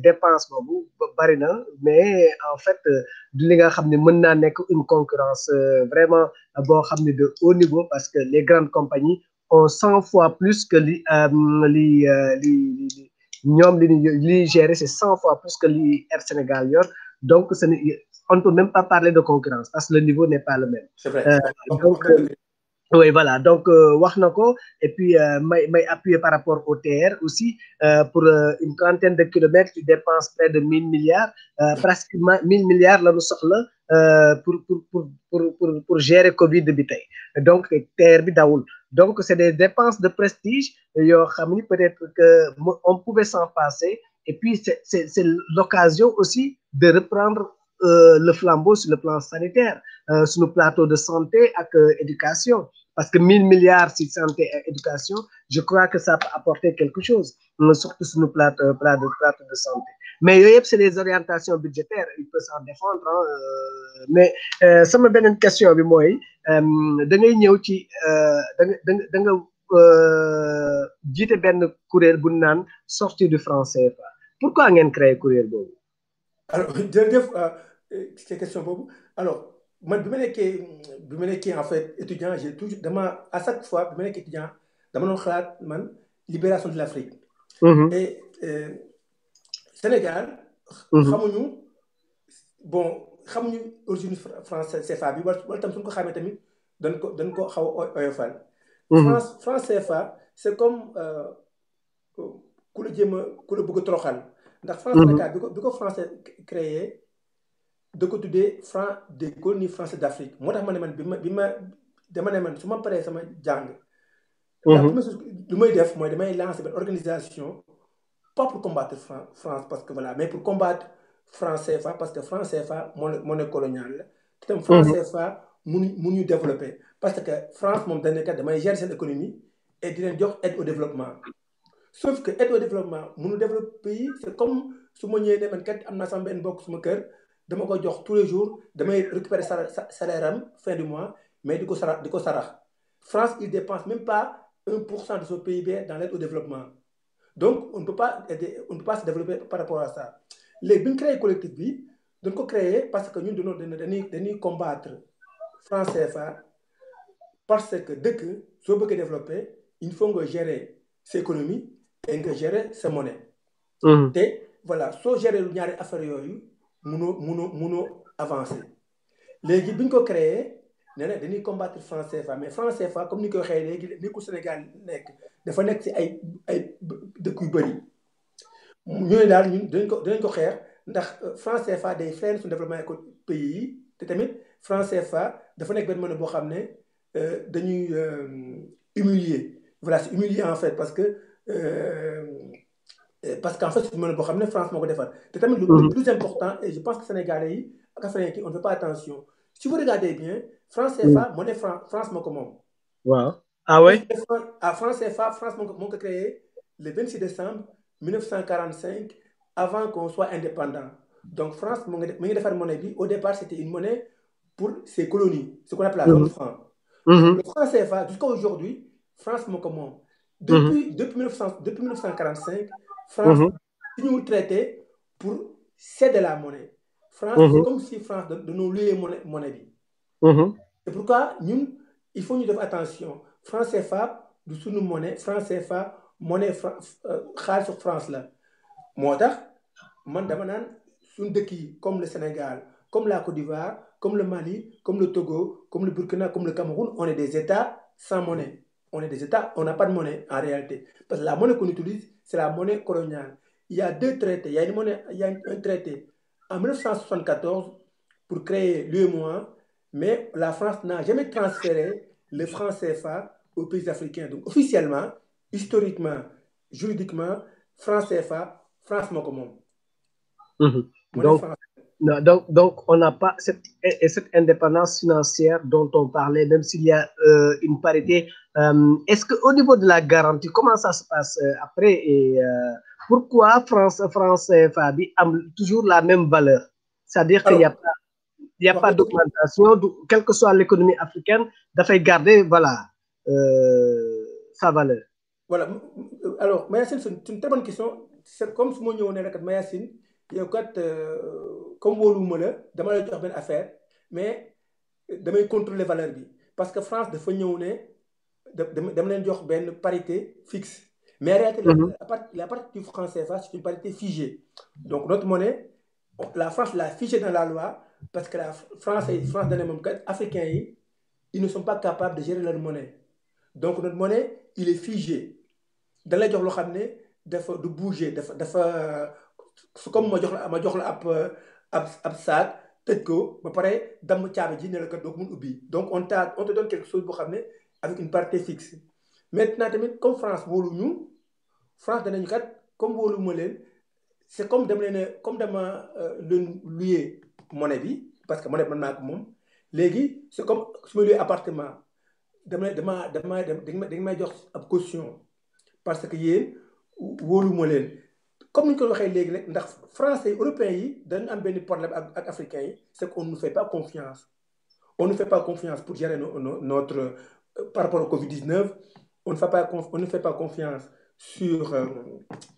Speaker 1: dépense boobu bari na mais en fait du li nga xam ne mën naa nekk une concurrence vraiment boo xam ne de haut niveau parce que les grandes compagnies ont 100 fois plus que li ñoom li gérer c'est 100 fois plus que li Air Sénégal yor donc on ne peut même pas parler de concurrence parce que le niveau n'est pas le même.
Speaker 2: C'est vrai.
Speaker 1: Donc oui, voilà. Donc, wax na ko et puis may appuyer par rapport au TR aussi pour une trentaine de kilomètres, tu dépenses près de 1000 milliards, pratiquement 1000 milliards la ñu soxla pour gérer Covid bi tey donc TR bi dawul donc c'est des dépenses de prestige yoo xam ni peut-être que on pouvait s'en passer et puis c'est l'occasion aussi de reprendre le flambeau sur le plan sanitaire sur le plateau de santé ak éducation parce que 1000 milliards sur santé et éducation je crois que ça peut apporter quelque chose surtout sur le plateau de santé mais yooyu yëpp c'est des orientations budgétaires il peut s'en défendre mais sama beneen question bi mooy da ngay ñëw ci da nga jiite benn kuréel bu naan sortie du franc CFA pourquoi ngeen créé kuréel boobu.
Speaker 2: alors jërëjëf ci question boobu alors man bi ma nekkee en fait étudiant j'ai toujours à chaque fois bi ma nekkee étudiant dama doon xalaat man libération de l'Afrique. Et Sénégal. xamuñu origine français CFA bi wala tam suñu ko xamee tamit dañ ko xaw a oyofal. France CFA c'est comme ku la bëgg a toroxal ndax France Sénégal bi ko français créé da ko tuddee franc des colonies françaises d'Afrique moo tax ma ne man dama ne man su ma paree sama jàng. la première chose lu may def mooy damay lancer benn organisation pas pour combattre France parce que voilà mais pour combattre franc CFA parce que franc CFA monnaie coloniale la te tam franc CFA mënuñu développer parce que France moom dañ ne kat damay gérer seen économie et di leen jox aide au développement sauf que aide au développement mënu développer pays c'est comme su ma ñëwee ne man kat am naa sama benn mbokk suma kër dama ko jox tous les jours damay récupérer salaire am fin du mois mais di ko sarax France il dépense même pas 1% de son PIB dans l'aide au développement donc on ne peut pas se développer par rapport à ça léegi bi ñu créé collectif bi dañ ko créer parce que ñun dañuy combattre franc CFA parce que dëkk soo bëggee développer il faut nga gérer sa économie et nga gérer sa monnaie. te voilà soo gérer lu ñaari affaire yooyu mënoo avancer léegi bi ñu ko créé nee na dañuy combattre franc CFA mais franc CFA comme ni ko waxee léegi nekkul Sénégal dafa nekk ci ay dëkk yu bëri ñu ne daal ñun dinañ ko xeex ndax franc CFA day freiner suñu développement pays yi te tamit franc CFA dafa nekk benn monnaie boo xam ne dañuy humilier voilà c'est humilier en fait parce qu'en fait c'est une monnaie boo xam ne France moo ko defar te tamit le plus important et je pense que Sénégalais yi ak Africains yi on ne fait pas attention si vous regardez bien franc CFA monnaie France moo ko moom.
Speaker 1: waaw ah oui.
Speaker 2: franc CFA France moo ko créé le 26 décembre 1945 avant qu'on soit indépendant donc France mi ngi defar monnaie bi au départ c'était une monnaie pour ses colonies ce qu'on appelle la zone franc. Le franc CFA jusqu'à aujourd'hui France moo ko moom. depuis 1945 France signé un traité pour céder la monnaie. France c'est comme si France de nous louer monnaie bi. C'est pourquoi ñun il faut ñu def attention franc CFA du sunu monnaie franc CFA monnaie xaalisu France la moo tax man dama naan suñu dëkk yi comme le Sénégal comme la Côte d'Ivoire comme le Mali comme le Togo comme le Burkina comme le Cameroun on est des États sans monnaie on est des États on n'a pas de monnaie en réalité parce que la monnaie qu'on utilise c'est la monnaie coloniale il y a deux traités il y a un traité en 1974 pour créer l'UEMOA mais la France n'a jamais transféré le franc CFA aux pays africains donc officiellement historiquement juridiquement franc CFA France moo ko moom.
Speaker 1: Donc on n'a pas cette indépendance financière dont on parlait même s'il y a une parité est-ce que au niveau de la garantie comment ça se passe après et pourquoi France CFA bi am toujours la même valeur c'est-à-dire qu'il y a pas d'augmentation quelle que soit l'économie africaine dafay garder voilà sa valeur.
Speaker 2: voilà alors Mayacine c'est une très bonne question c'est comme su ma ñëwoon ne rek Mayacine yow kat comme wóoluwuma la dama lay jox benn affaire mais damay contrôler valeur bi parce que France dafa ñëw ne dama leen jox benn parité fixe mais en réalité la parité du franc CFA c'est une parité figée donc notre monnaie la France l'a figée dans la loi parce que la France dana moom kat africains yi ils ne sont pas capables de gérer leur monnaie donc notre monnaie il est figé da lay jox loo xam ne dafa du bouger dafa su comme ma jox la ab saak tëj ko ba pare damm caabi ji ne la kat doo ko mun ubbi donc on te donne quelque chose boo xam ne avec une parité fixe maintenant tamit comme France wóoluñu France danañu kat comme wóoluma leen c'est comme dama leen luyee monnaie bi parce que monnaie bi man maa ko moom léegi c'est comme su ma luyee appartement dañ may jox ab caution parce que yéen wóoluma leen comme ni ñu ko waxee léegi rek ndax français yi européens yi dañu am benn problème ak africains yi c'est qu'on ne fait pas confiance pour gérer notre par rapport au Covid-19 on ne fait pas confiance sur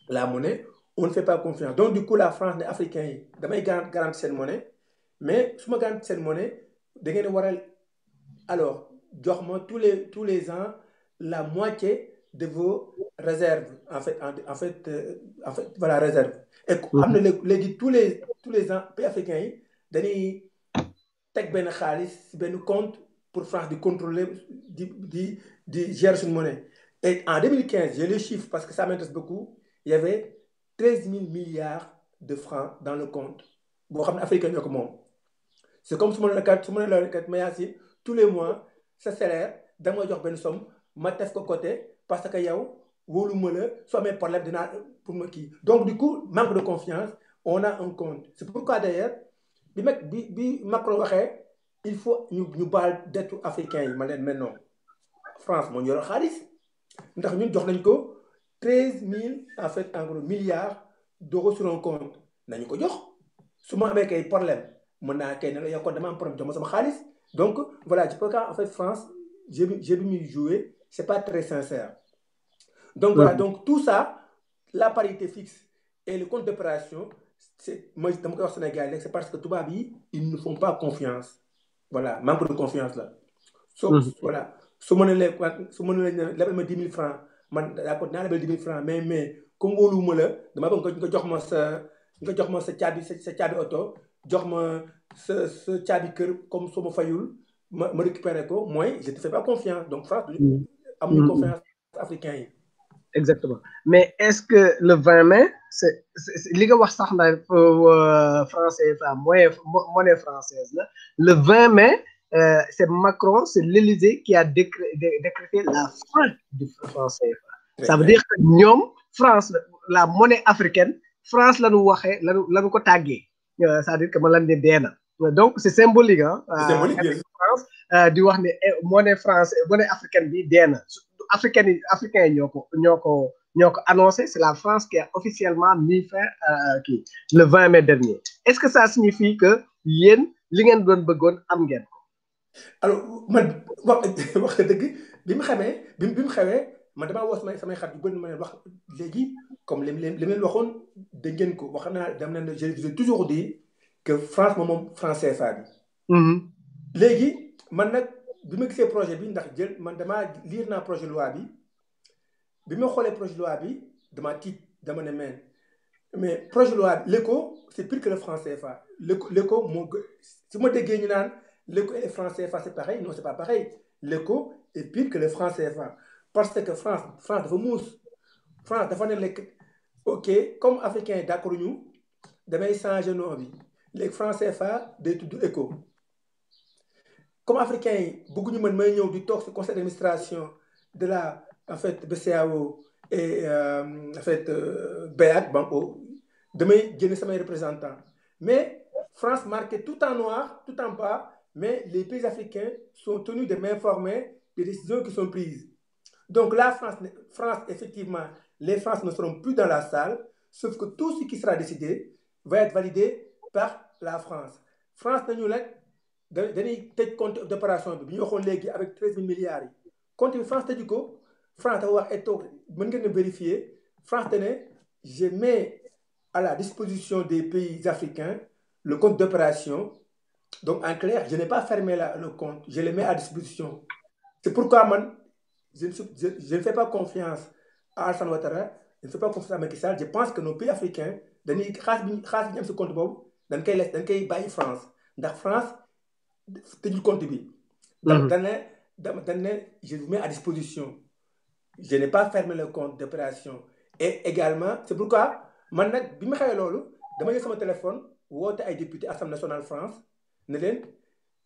Speaker 2: la monnaie on ne fait pas confiance donc du coup la France ne africains yi damay garantir seen monnaie mais su ma garantir seen monnaie da ngeen waral alors jox ma tous les ans la moitié de vos réserves en fait voilà réserve et am na léegi tous les ans pays africains yi dañuy teg benn xaalis si benn compte pour France di contrôler di gérer suñu monnaie et en 2015 j'ai les chiffres parce que ça m'intéresse beaucoup il y avait 13 000 milliards de francs dans le compte boo xam ne africain ñoo ko moom c'est comme su ma ne la kat Mayacine tous les mois sa salaire da nga jox benn somme ma def ko côté parce que yow wóoluma la soo amee problème dinaa pour ma kii donc du coup manque de confiance on a un compte c'est pourquoi d'ailleurs bi Macron waxee il faut ñu baal dettu africain yi ma leen maintenant France moo ñu yor xaalis ndax ñun jox nañ ko 13 000 en fait en gros milliards d'euros sur un compte nañu ko jox su ma amee kay problème mën naa kay ne la yow kon dama am problème jox ma sama xaalis donc voilà je peux qu'en fait France j'ai bi muy jouer c'est pas très sincère donc voilà donc tout ça la parité fixe et le compte d'opération c'est moi dama koy wax Sénégal rek c'est parce que tubaab yi ils ne font pas confiance voilà manque de confiance là voilà su ma ne lebal ma 10 000 francs man d'accord naa lebal 10 000 francs mais comme wóoluwuma la dama bëgg nga jox ma sa caabi oto jox ma sa caabi kër comme soo ma fayul ma récupérer ko mooy je te fais pas confiance donc France amuñu confiance africain yi
Speaker 1: exactement mais est-ce que le 20 mai c'est li nga wax sax na français monnaie française là le 20 mai c'est Macron c'est l'Élysée qui a décrété la fin du franc CFA ça veut dire que ñoom France la monnaie africaine France lañu waxee lañu ko tàggee c'est-à-dire que ma lan ne dee na donc c'est symbolique France di wax ne monnaie africaine bi dee na africains yi ñoo ko annoncé c'est la France qui a officiellement mis fin le 20 mai dernier est-ce que ça signifie que yéen li ngeen doon bëggoon am ngeen ko
Speaker 2: alors man wax dëgg bi mu xewee man damaa woo samay xarit yu bëri ma leen wax léegi comme li leen waxoon da ngeen ko wax naa dama leen j'ai toujours dit que France moom franc CFA bi léegi man nag bi ma gisee projet bi ndax man damaa lire naa projet loi bi ma xoolee projet loi bi damaa tiit dama ne mais projet loi bi l'éco c'est pire que le franc CFA l'éco moo su ma déggee ñu naan l'éco et le franc CFA c'est pareil non c'est pas pareil l'éco est pire que le franc CFA parce que France dafa muus France dafa ne lekk ok comme africain yi d'accord ñu damay changer nom bi léegi franc CFA day tudd éco comme africains yi bëgguñu mën may ñëw di toog ci conseil d'administration de la en fait BCEAO et en fait BEAC Banco damay génne samay représentants mais France marqué tout en noir tout en bas mais les pays africains sont tenus de m'informer des décisions qui sont prises donc la France effectivement les Français ne seront plus dans la salle sauf que tout ce qui sera décidé va être validé par la France nañu nag dañuy tëj compte d'opération bi ñu waxoon léegi avec 13 000 milliards yi compte bi France tëju ko France dafa wax et toog mën ngeen a vérifier France te ne je mets à la disposition des pays africains le compte d'opération. Donc en clair, je n'ai pas fermé le compte, je le mets à disposition. C'est pourquoi man, je ne fais pas confiance à Alassane Ouattara, je ne fais pas confiance à Macky Sall. Je pense que nos pays africains dañuy xaalis bi ñu am si compte boobu dañ koy bàyyi France ndax France tëjul compte bi. dañ ne je vous mets à disposition. Je n'ai pas fermé le compte d'opération. Et également, c'est pourquoi man nag bi ma xamee loolu dama jël sama téléphone woote ay député Assemblée nationale France ne leen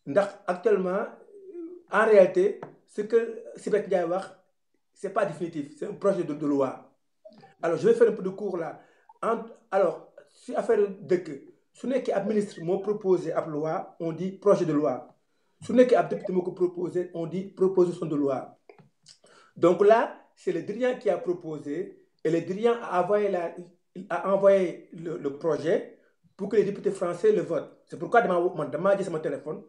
Speaker 2: ndax actuellement en réalité ce que Sibeth Ndiaye wax c'est pas définitif, c'est un projet de loi. Alors je vais faire un peu de cours là. Alors si affaire dëkk su nekkee ab ministre moo proposé ab loi on dit projet de loi, su nekkee ab député moo ko proposé on dit proposition de loi. Donc là c'est le dirigeant qui a proposé et le dirigeant a envoyé le projet pour que les députés français le votent. C'est pourquoi damaa jël sama téléphone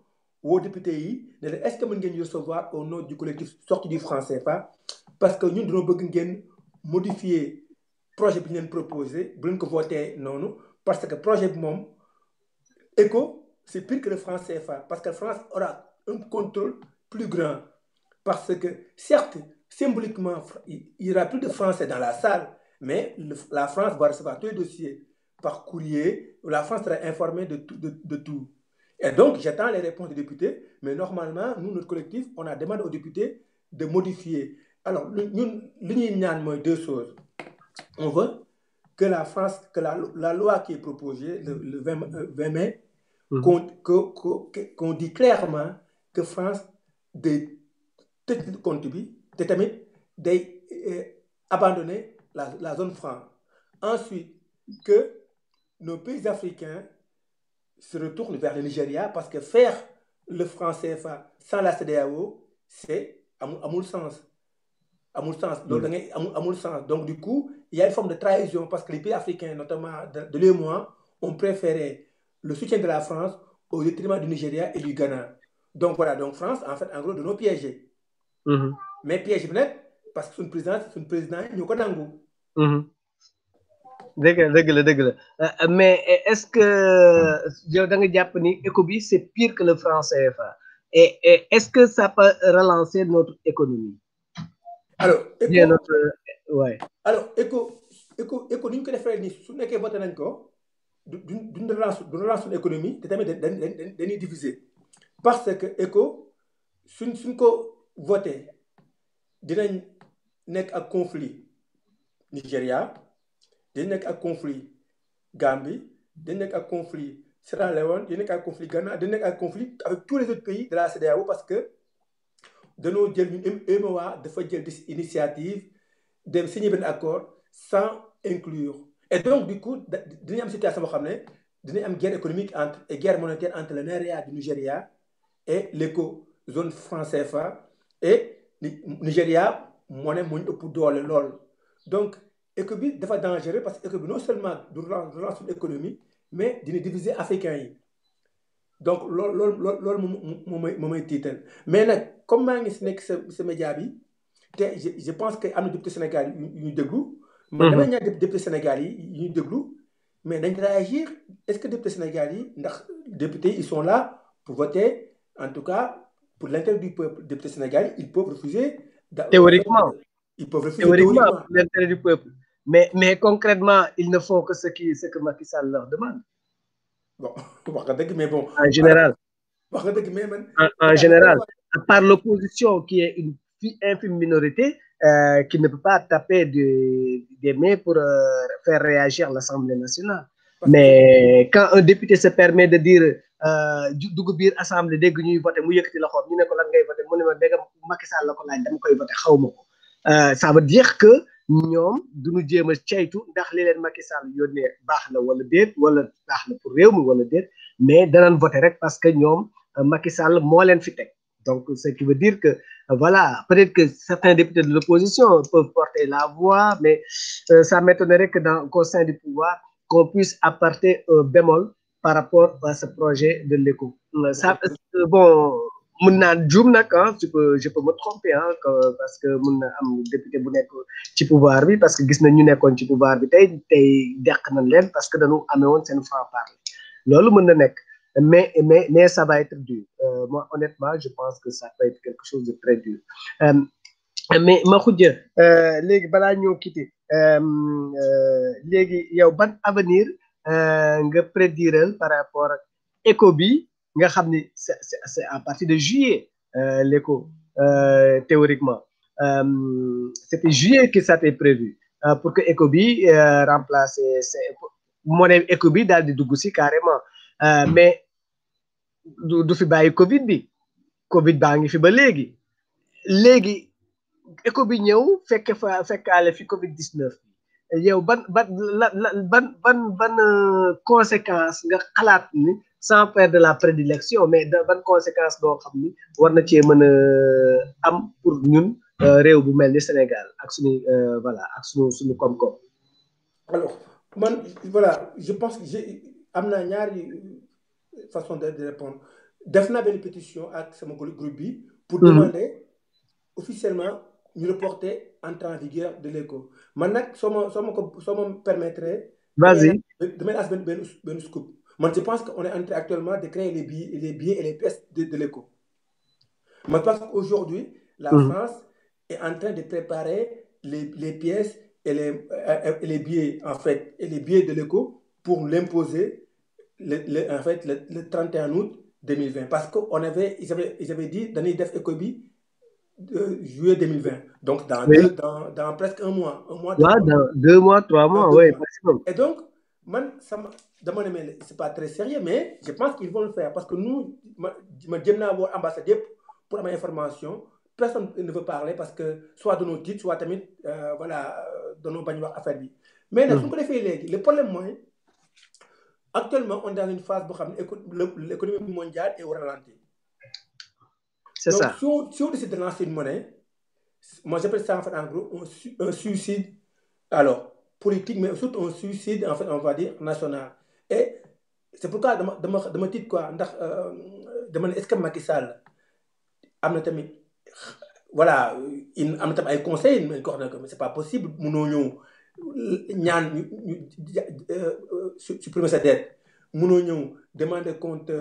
Speaker 2: aux députés yi ne leen est-ce que mën ngeen ñu recevoir au nom du collectif sorti du franc CFA parce que ñun dañoo bëgg ngeen modifier projet bi ñu leen proposé bu leen ko voté noonu parce que projet bi moom ECO c'est pire que le franc CFA parce que la France aura un contrôle plus grand parce que certes symboliquement il y aura plus de Français dans la salle mais la France va recevoir tous les dossiers par courrier, la France sera informée de tout. Et donc, j'attends les réponses des députés, mais normalement, nous, notre collectif, on a demandé aux députés de modifier. Alors, nous, nous avons deux choses. On veut que la France, que la loi qui est proposée le 20 mai, qu'on dit clairement que France de compte bi, abandonner la zone franc. Ensuite, que nos pays africains se retournent vers le Nigeria parce que faire le franc CFA sans la CEDEAO, c'est amul sens. Amul sens. Donc du coup, il y a une forme de trahison parce que les pays africains, notamment de l'UEMOA, ont préféré le soutien de la France au détriment du Nigeria et du Ghana. Donc voilà, donc France, en fait, en gros, de nous piéger. Mais piège parce que c'est une présidence, nous connaissons.
Speaker 1: dëgg la mais est-ce que yow da nga jàpp ni éco bi c'est pire que le franc CFA et est-ce que ça peut relancer notre économie?
Speaker 2: Alors
Speaker 1: ouais.
Speaker 2: Alors éco ni ñu ko defee nii su nekkee voté nañ ko duñ relance suñu économie te tamit dañuy diviser parce que éco suñ ko voté dinañ nekk ak conflit Nigeria. Dañ nekk ak conflit Gambie, dañ nekk ak conflit Sierra Leone, dañ nekk ak conflit Ghana, dañ nekk ak conflit avec tous les autres pays de la CEDEAO parce que dañoo jël ñu UEMOA dafa jël initiative de signer benn accord sans inclure. Et donc du coup dinañ am situation boo xam ne dinañ am guerre économique et guerre monétaire entre le Nigeria du Nigeria et l'éco zone franc CFA et Nigeria monnaie moo ñu ëpp doole lool. Donc éco bi dafa dangereux parce que éco bi non seulement du relance suñu économie mais dina diviser africains yi donc loolu moo may tiital mais nag comme maa ngi si nekk sa média bi te je pense que am na député Sénégal yu ñu déglu. man damay ñaan député Sénégal yi ñu déglu mais nañ réagir est-ce que député Sénégal yi ndax députés ils sont là pour voter en tout cas pour l'intérêt du peuple. Député Sénégal ils peuvent refuser.
Speaker 1: Théoriquement.
Speaker 2: Ils peuvent refuser
Speaker 1: théoriquement pour l'intérêt du peuple. Mais concrètement, ils ne font que ce que Macky Sall leur demande.
Speaker 2: Bon, mais bon.
Speaker 1: En général. En général. À part l'opposition qui est une infime minorité qui ne peut pas taper des mains pour faire réagir l'Assemblée nationale. Mais quand un député se permet de dire dugg biir assemblée dégg ñuy voté mu yëkkati loxoom ñu ne ko lan ngay voté mu ne ma dégg Macky Sall la ko laaj dama koy voté xaw ma ko ça veut dire que ñoom duñu jéem a ceytu ndax li leen Macky Sall yónnee baax na wala déet wala baax na pour réew mi wala déet mais danañ voté rek parce que ñoom Macky Sall moo leen fi teg donc ce qui veut dire que voilà peut-être que certains députés de l'opposition peuvent porter la voix mais ça m'étonnerait que qu'au sein du pouvoir qu'on puisse apporter un bémol par rapport à ce projet de l'éco. Ça, bon, mun naa juum nag ah je peux me tromper ah parce que mun na am député bu nekk ci pouvoir bi parce que gis nañ ñu nekkoon ci pouvoir bi tey deq nañ leen parce que dañu amee woon seen franc-parler loolu mën na nekk mais ça va être dur moi honnêtement je pense que ça peut être quelque chose de très dur mais ma xujja léegi balaa ñoo quitter léegi yow ban avenir nga prédiral par rapport ak éco bi nga xam ni c'est à partir de juillet l'éco théoriquement c'était juillet que ça était prévu pour que éco bi remplacer monnaie éco bi daal di dugg si carrément mais du fi bàyyi Covid baa ngi fi ba léegi éco bi ñëw fekkaale fi Covid 19 yow ban conséquence nga xalaat ni sans faire de la prédilection mais ban conséquence boo xam ni war na cee mën a am pour ñun réew bu mel ni Sénégal ak suñu voilà ak suñu koom-koom.
Speaker 2: alors man voilà je pense que am naa ñaari façon de répondre def naa benn pétition ak sama groupe bi pour demander officiellement ñu reporter entrée en vigueur de l'éco man nag soo ma permettre
Speaker 1: vas-y
Speaker 2: damay as benn scoop man je pense qu'on est en train actuellement de créer les billets et les pièces de l'éco man parce qu'aujourd'hui la France est en train de préparer les pièces et les billets en fait et les billets de l'éco pour l'imposer en fait le 31 août 2020 parce que ils avaient dit dañuy def éco bi juillet 2020 donc dans presque un mois
Speaker 1: dans 2 mois 3 mois oui maximum
Speaker 2: et donc man sama dama ne mais c'est pas très sérieux mais je pense qu'ils vont le faire parce que nous ma jëm naa woo ambassade yëpp pour am information personne ne veut parler parce que soit de nos titres soit tamit voilà dañoo bañ wax affaire bi mais nag su ko defee léegi le problème mooy actuellement on est dans une phase boo xam ne l'économie mondiale est au ralenti.
Speaker 1: C'est
Speaker 2: donc,
Speaker 1: ça.
Speaker 2: Si on décide de lancer une monnaie, moi j'appelle ça en fait en gros un suicide, alors politique, mais surtout un suicide en fait on va dire national. Et c'est pourquoi dama tiit quoi ndax dama ne est-ce que Macky Sall am na tamit voilà am na tamit ay conseils mais ko xam ne c'est pas possible munoo ñëw ñaan ñu supprimer sa dette. Munoo ñëw demander compte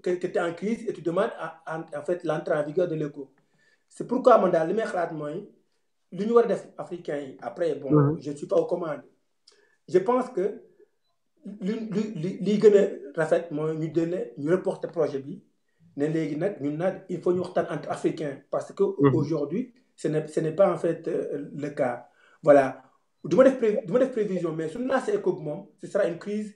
Speaker 2: que tu es en crise et tu demandes en fait l'entrée en vigueur de l'éco. C'est pourquoi man daal li may xalaat mooy li ñu war a def africains yi après bon je ne suis pas aux commandes je pense que li gën a rafet mooy ñu reporter projet bi ne léegi nag ñun nag il faut ñu waxtaan entre africains parce que aujourd'hui ce n'est pas en fait le cas voilà du ma def prévision mais su ñu lancé éco bi moom ce sera une crise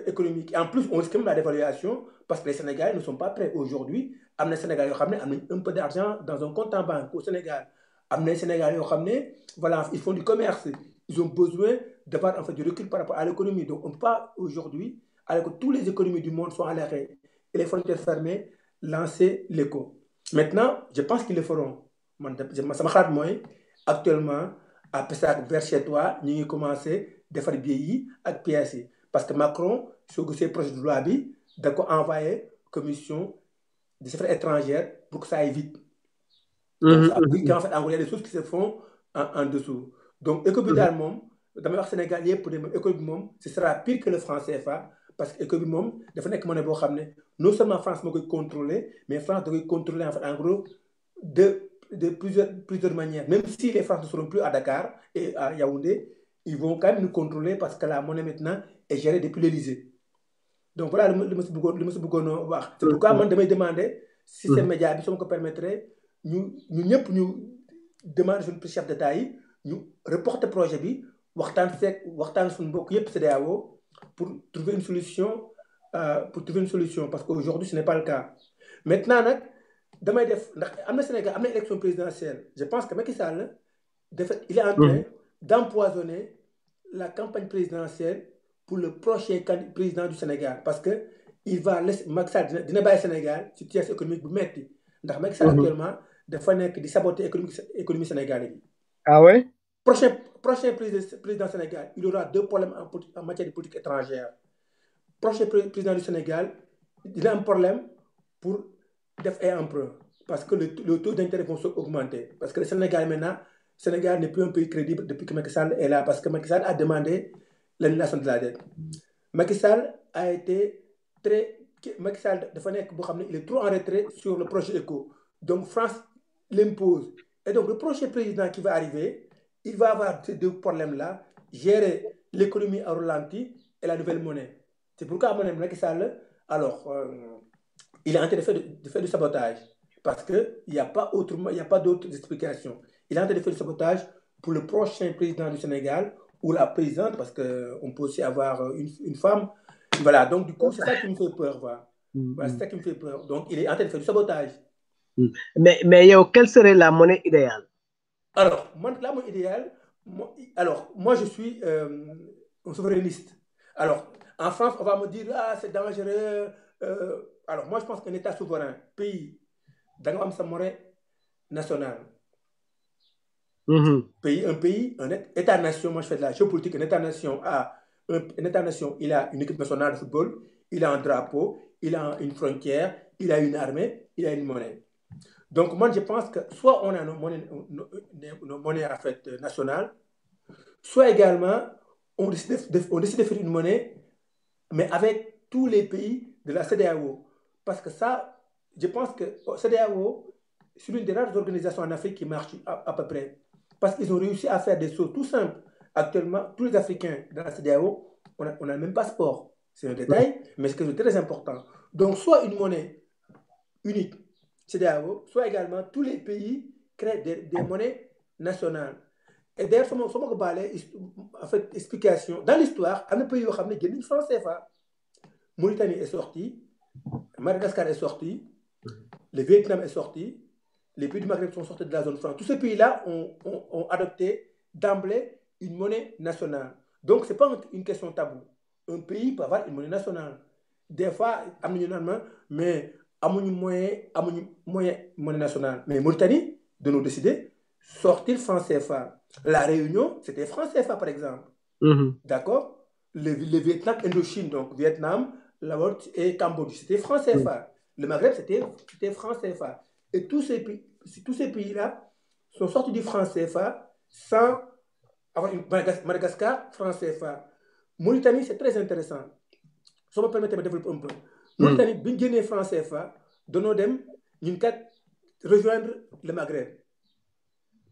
Speaker 2: économique et en plus on risque même la dévaluation parce que les Sénégalais ne sont pas prêts aujourd'hui am na Sénégal yoo xam ne am nañ un peu d'argent dans un compte en banque au Sénégal am na Sénégal yoo xam ne voilà ils font du commerce ils ont besoin d'avoir en fait du recul par rapport à l'économie donc on ne peut pas aujourd'hui alors que toutes les économies du monde sont à l'arrêt et les frontières fermées lancer l'éco maintenant je pense qu'ils le feront man sama xalaat mooy actuellement à Pessac vers chez toi ñu ngi commencé defar billets yi ak pièces yi parce que Macron soo gisee projet de loi bi da ko envoyé commission des affaires étrangères pour que ça aille vite. Donc ça veut dire qu'en fait en gros il y a des choses qui se font en dessous donc éco bi daal moom damay wax Sénégal yëpp pour dem éco bi moom ce sera pire que le franc CFA parce que éco bi moom dafa nekk monnaie boo xam ne non seulement France moo koy contrôler mais France da koy contrôler en fait en gros de plusieurs manières même si les Français ne seront plus à Dakar et à Yaoundé ils vont quand même nous contrôler parce que la monnaie maintenant est gérée depuis l'Élysée donc voilà li ma si bëggoon wax c'est pourquoi man damay demander système média bi soo ma ko permettre ñu ñëpp ñu demande suñu chef d'État yi ñu reporter projet bi waxtaan suñu mbokk yëpp CEDEAO pour trouver une solution parce qu'aujourd'hui ce n'est pas le cas maintenant nag damay def ndax am na Sénégal am na élection présidentielle je pense que Macky Sall il est en train d'empoisonner la campagne présidentielle pour le prochain président du Sénégal parce que il va laisser Macky Sall dina bàyyi Sénégal situation économique bu metti ndax Macky Sall actuellement dafa nekk di saboter économie sénégalaise bi.
Speaker 1: Ah ouais?
Speaker 2: Prochain président Sénégal il aura 2 problèmes en matière de politique étrangère prochain président du Sénégal dina am problème pour faire un emprunt. Parce que le taux d'intérêt vont augmenter. Parce que le Sénégal maintenant, le Sénégal n'est plus un pays crédible depuis que Macky Sall est là. Parce que Macky Sall a demandé l'annulation de la dette. Macky Sall a été très... Macky Sall, il est trop en retrait sur le projet ECO. Donc France l'impose. Et donc le prochain président qui va arriver, il va avoir ces deux problèmes-là, gérer l'économie à ralenti et la nouvelle monnaie. C'est pourquoi, à mon avis, Macky Sall, alors, il est en train de faire du sabotage. Parce qu'il n'y a pas d'autres explications. Il est en train de faire du sabotage pour le prochain président du Sénégal ou la présidente, parce qu'on peut aussi avoir une femme. Voilà, donc du coup, c'est ça qui me fait peur. Voilà. Voilà, c'est ça qui me fait peur. Donc, il est en train de faire du sabotage.
Speaker 1: Mais yo, quelle serait la monnaie idéale?
Speaker 2: Alors, la monnaie idéale, moi, je suis un souverainiste. Alors, en France, on va me dire, ah, c'est dangereux. Alors, moi, je pense qu'un État souverain, pays, dans sa monnaie nationale, un pays, un État-nation, moi je fais de la géopolitique, un État-nation il a une équipe nationale de football, il a un drapeau, il a une frontière, il a une armée, il a une monnaie. Donc moi je pense que soit on a nos monnaies en fait nationales, soit également on décide de faire une monnaie, mais avec tous les pays de la CEDEAO. Parce que ça, je pense que CEDEAO, c'est l'une des rares organisations en Afrique qui marche à peu près. Parce qu'ils ont réussi à faire des choses tout simples. Actuellement, tous les Africains dans la CEDEAO, on a le même passeport. C'est un détail, mais c'est quelque chose de très important. Donc, soit une monnaie unique, CEDEAO, soit également tous les pays créent des monnaies nationales. Et d'ailleurs, en fait, explication. Dans l'histoire, un pays où il y a une France CFA. Mauritanie est sortie, Madagascar est sorti, le Vietnam est sorti, les pays du Maghreb sont sortis de la zone franc. Tous ces pays-là ont adopté d'emblée une monnaie nationale. Donc, ce n'est pas une question taboue. Un pays peut avoir une monnaie nationale. Des fois, mais amuñu moyen monnaie nationale. Mais Mauritanie, de nous décider, sortir franc CFA. La Réunion, c'était franc CFA, par exemple. D'accord? Le Vietnam, Indochine, donc Vietnam, Laos et Cambodge, c'était franc CFA. Le Maghreb, c'était franc CFA. Et tous ces pays-là sont sortis du franc CFA sans avoir Madagascar, franc CFA. Mauritanie, c'est très intéressant. Si vous me permettez de développer un peu. Mauritanie, bien franc CFA, Donodem, nous rejoindre le Maghreb.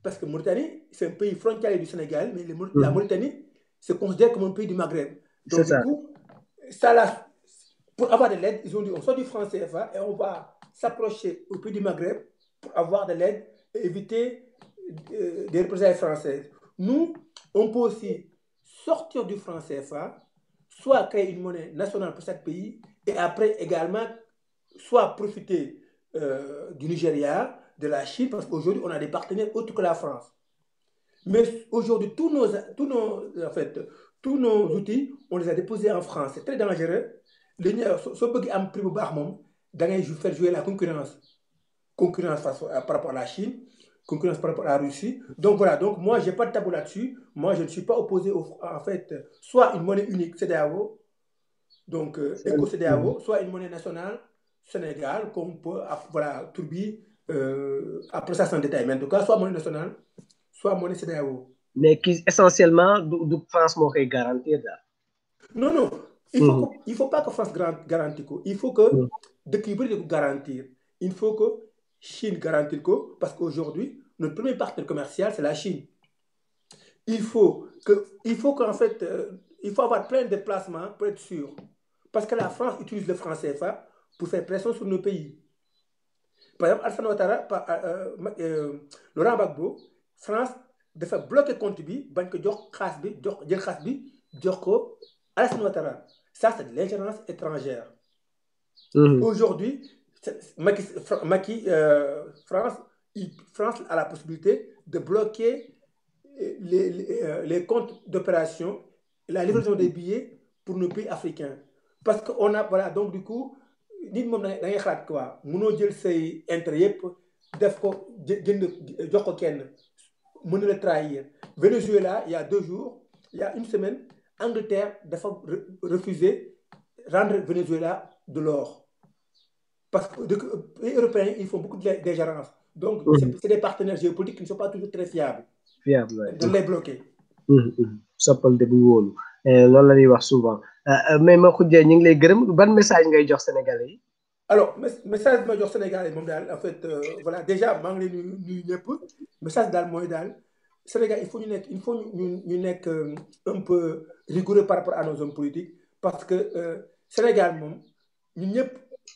Speaker 2: Parce que Mauritanie, c'est un pays frontalier du Sénégal, mais la Mauritanie se considère comme un pays du Maghreb. Donc, du coup, pour avoir de l'aide, ils ont dit on sort du franc CFA et on va s'approcher au pays du Maghreb pour avoir de l'aide et éviter des représailles françaises. Nous, on peut aussi sortir du franc CFA, soit créer une monnaie nationale pour chaque pays, et après également, soit profiter du Nigeria, de la Chine, parce qu'aujourd'hui, on a des partenaires autres que la France. Mais aujourd'hui, tous nos outils, on les a déposés en France. C'est très dangereux. Si on veut un prix bas, il faut faire jouer la concurrence. Concurrence par rapport à la Chine, concurrence par rapport à la Russie. Donc voilà, donc moi, je n'ai pas de tabou là-dessus. Moi, je ne suis pas opposé, en fait, soit une monnaie unique, CEDEAO, donc éco-CEDEAO, soit une monnaie nationale, Sénégal, qu'on peut, voilà, Tourbi, après ça, c'est un détail. Mais en tout cas, soit monnaie nationale, soit monnaie CEDEAO.
Speaker 1: Mais qui, essentiellement, de France m'aurait garanti.
Speaker 2: Non, non. Il faut pas que France garantisse. Il faut que de Kibri garantir. Il faut que Chine garantisse. Parce qu'aujourd'hui, notre premier partenaire commercial, c'est la Chine. Il faut qu'en fait, il faut avoir plein de déplacements pour être sûr. Parce que la France utilise le franc CFA pour faire pression sur nos pays. Par exemple, Alassane Ouattara, Laurent Gbagbo, France dafa bloquer compte bi bañ ko jox xaas bi jox ko Alassane Ouattara. Ça, c'est de l'ingérence étrangère. Aujourd'hui, France a la possibilité de bloquer les comptes d'opération, la livraison des billets pour nos pays africains. Parce qu'on a, voilà, donc du coup, nit moom da ngay xalaat quoi mënoo jël say intérêt yëpp def ko jox ko kenn mën na la trahir. Venezuela, il y a 2 jours, il y a 1 semaine, Angleterre dafa refusé rendre Venezuela de l'or. parce que les Européens, ils font beaucoup d'ingérence. Donc, c'est des partenaires géopolitiques qui ne sont pas toujours très fiables. De les bloquer.
Speaker 1: soppal de bu wóolu loolu la ñuy wax souvent mais ma xujjee ñu ngi lay gërëm ban message ngay jox Sénégalais yi.
Speaker 2: Alors, message ma jox Sénégalais moom daal en fait voilà déjà maa ngi leen nuyu ñëpp message daal mooy daal Sénégal il faut ñu nekk un peu rigoureux par rapport à nos hommes politiques parce que Sénégal moom ñun ñëpp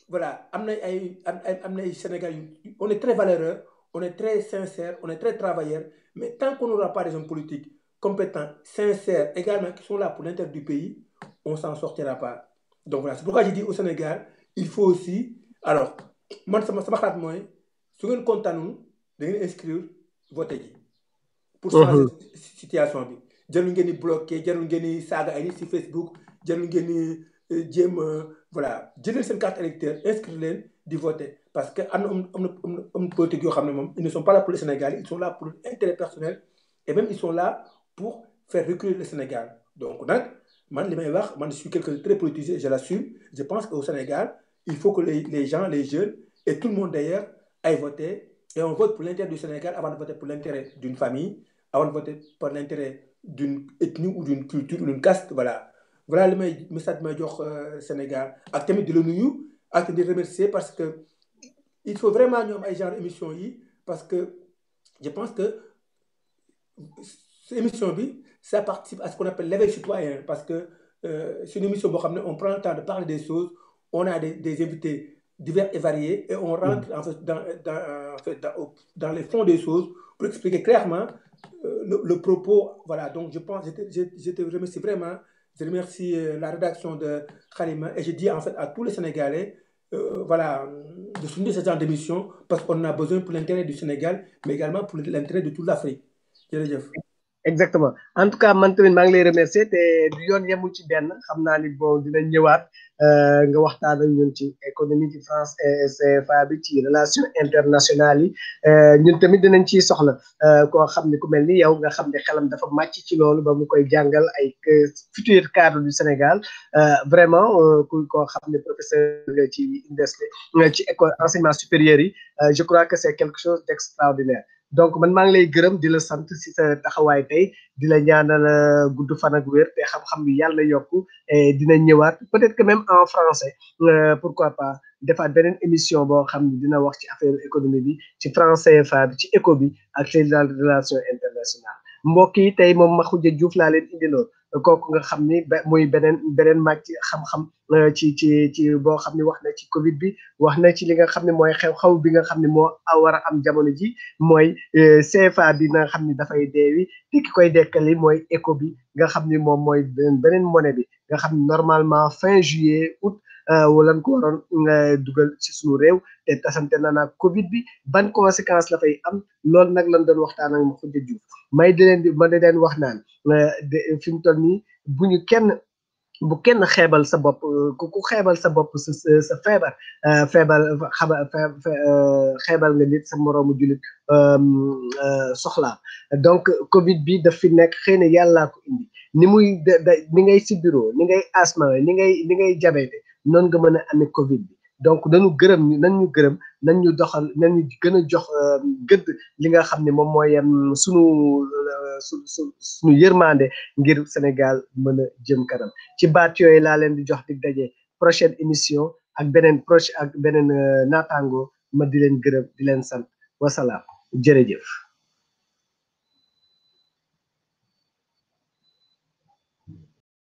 Speaker 2: voilà am na ay Sénégal on est très valeureux, on est très sincère, on est très travailleur, mais tant qu'on n'aura pas des hommes politiques compétents, sincères, également qui sont là pour l'intérêt du pays, on s'en sortira pas. Donc voilà, c'est pourquoi j'ai dit au Sénégal, il faut aussi, alors, moi, ça m'a fait moi, si vous êtes content, de inscrire voter pour changer cette situation. Jarul ngeen di bloqué, jarul ngeen di saaga ay nit ci Facebook, jarul ngeen di jéem voilà, jëlee seen carte électeur, inscrire leen di voter parce que am na politique yoo xam ne moom ils ne sont pas là pour le Sénégal, ils sont là pour l'intérêt personnel et même ils sont là pour faire reculer le Sénégal. Donc nag man li may wax man je suis quelqu'un de très politisé, je l'assume. Je pense qu'au Sénégal il faut que les gens, les jeunes et tout le monde d'ailleurs aillent voter et on vote pour l'intérêt du Sénégal avant de voter pour l'intérêt d'une famille, avant de voter pour l'intérêt d'une ethnie ou d'une culture ou d'une caste. Voilà le message que je jox Sénégal ak tamit di la nuyu ak di remercier parce que il faut vraiment ñoom ay genre émission yi parce que je pense que cette émission bi ça participe à ce qu'on appelle l'éveil citoyen parce que c'est une émission boo xam ne on prend le temps de parler des choses, on a des invités divers et variés et on rentre en fait dans les fonds des choses pour expliquer clairement le propos. Voilà, donc je pense, je te remercie vraiment. Je remercie la rédaction de Khalima et je dis en fait à tous les Sénégalais voilà, de soutenir ce genre d'émission parce qu'on a besoin pour l'intérêt du Sénégal, mais également pour l'intérêt de toute l'Afrique. Jërëjëf.
Speaker 1: Exactement. En tout cas man tamit maa ngi lay remercier te du yoon yemul ci benn xam naa ni bon dinañ ñëwaat nga waxtaan ak ñun ci économie ci France et CFA bi ci relations internationales yi ñun tamit dinañ ciy soxla koo xam ne ku mel ni yow nga xam ne xelam dafa màcc ci loolu ba mu koy jàngal ay futur cadre du Sénégal vraiment koo xam ne professeur ci université ci école enseignement supérieur yi je crois que c'est quelque chose d'extraordinaire. Donc man maa ngi lay gërëm di la sant si sa taxawaay tey di la ñaanal gudd fan ak wér te xam-xam bi yàlla yokku et dina ñëwaat peut-être que même en français pourquoi pas defaat beneen émission boo xam ne dina wax ci affaire économie bi ci français CFA bi ci éco bi ak les relations internationales mbokk yi tey moom Makhoudia Diouf laa leen indiloon kooku nga xam ni muy beneen màcc xam-xam ci boo xam ni wax na ci Covid bi wax na ci li nga xam ne mooy xew-xew bi nga xam ne moo war a am jamono ji mooy CFA bi nga xam ni dafay deewi te ki koy dekkali mooy éco bi nga xam ni moom mooy beneen monnaie bi nga xam ni normalement fin juillet août wala ko waroon dugal ci suñu réew te tasante na nag Covid bi ban conséquence la fay am loolu nag lañ doon waxtaan ak Makhoudia Diouf ma di leen wax naan fi mu toll nii bu kenn xeebal sa bopp ku xeebal sa bopp sa feebar xeebal nga nit sa moroomu jullit soxlaa donc Covid bi daf fi nekk xëy na yàllaa ko indi ni muy ni ngay sibiroo ni ngay asma ni ngay jabete noonu nga mën a amee Covid bi donc nañ ñu gërëm nañ ñu doxal nañ ñu gën a jox gëdd li nga xam ne moom mooy suñu yërmande ngir Sénégal mën a jëm kanam ci baat yooyu laa leen di jox dig daje prochaine émission ak beneen naataango ma di leen gërëm di leen sant wasalaam jërëjëf.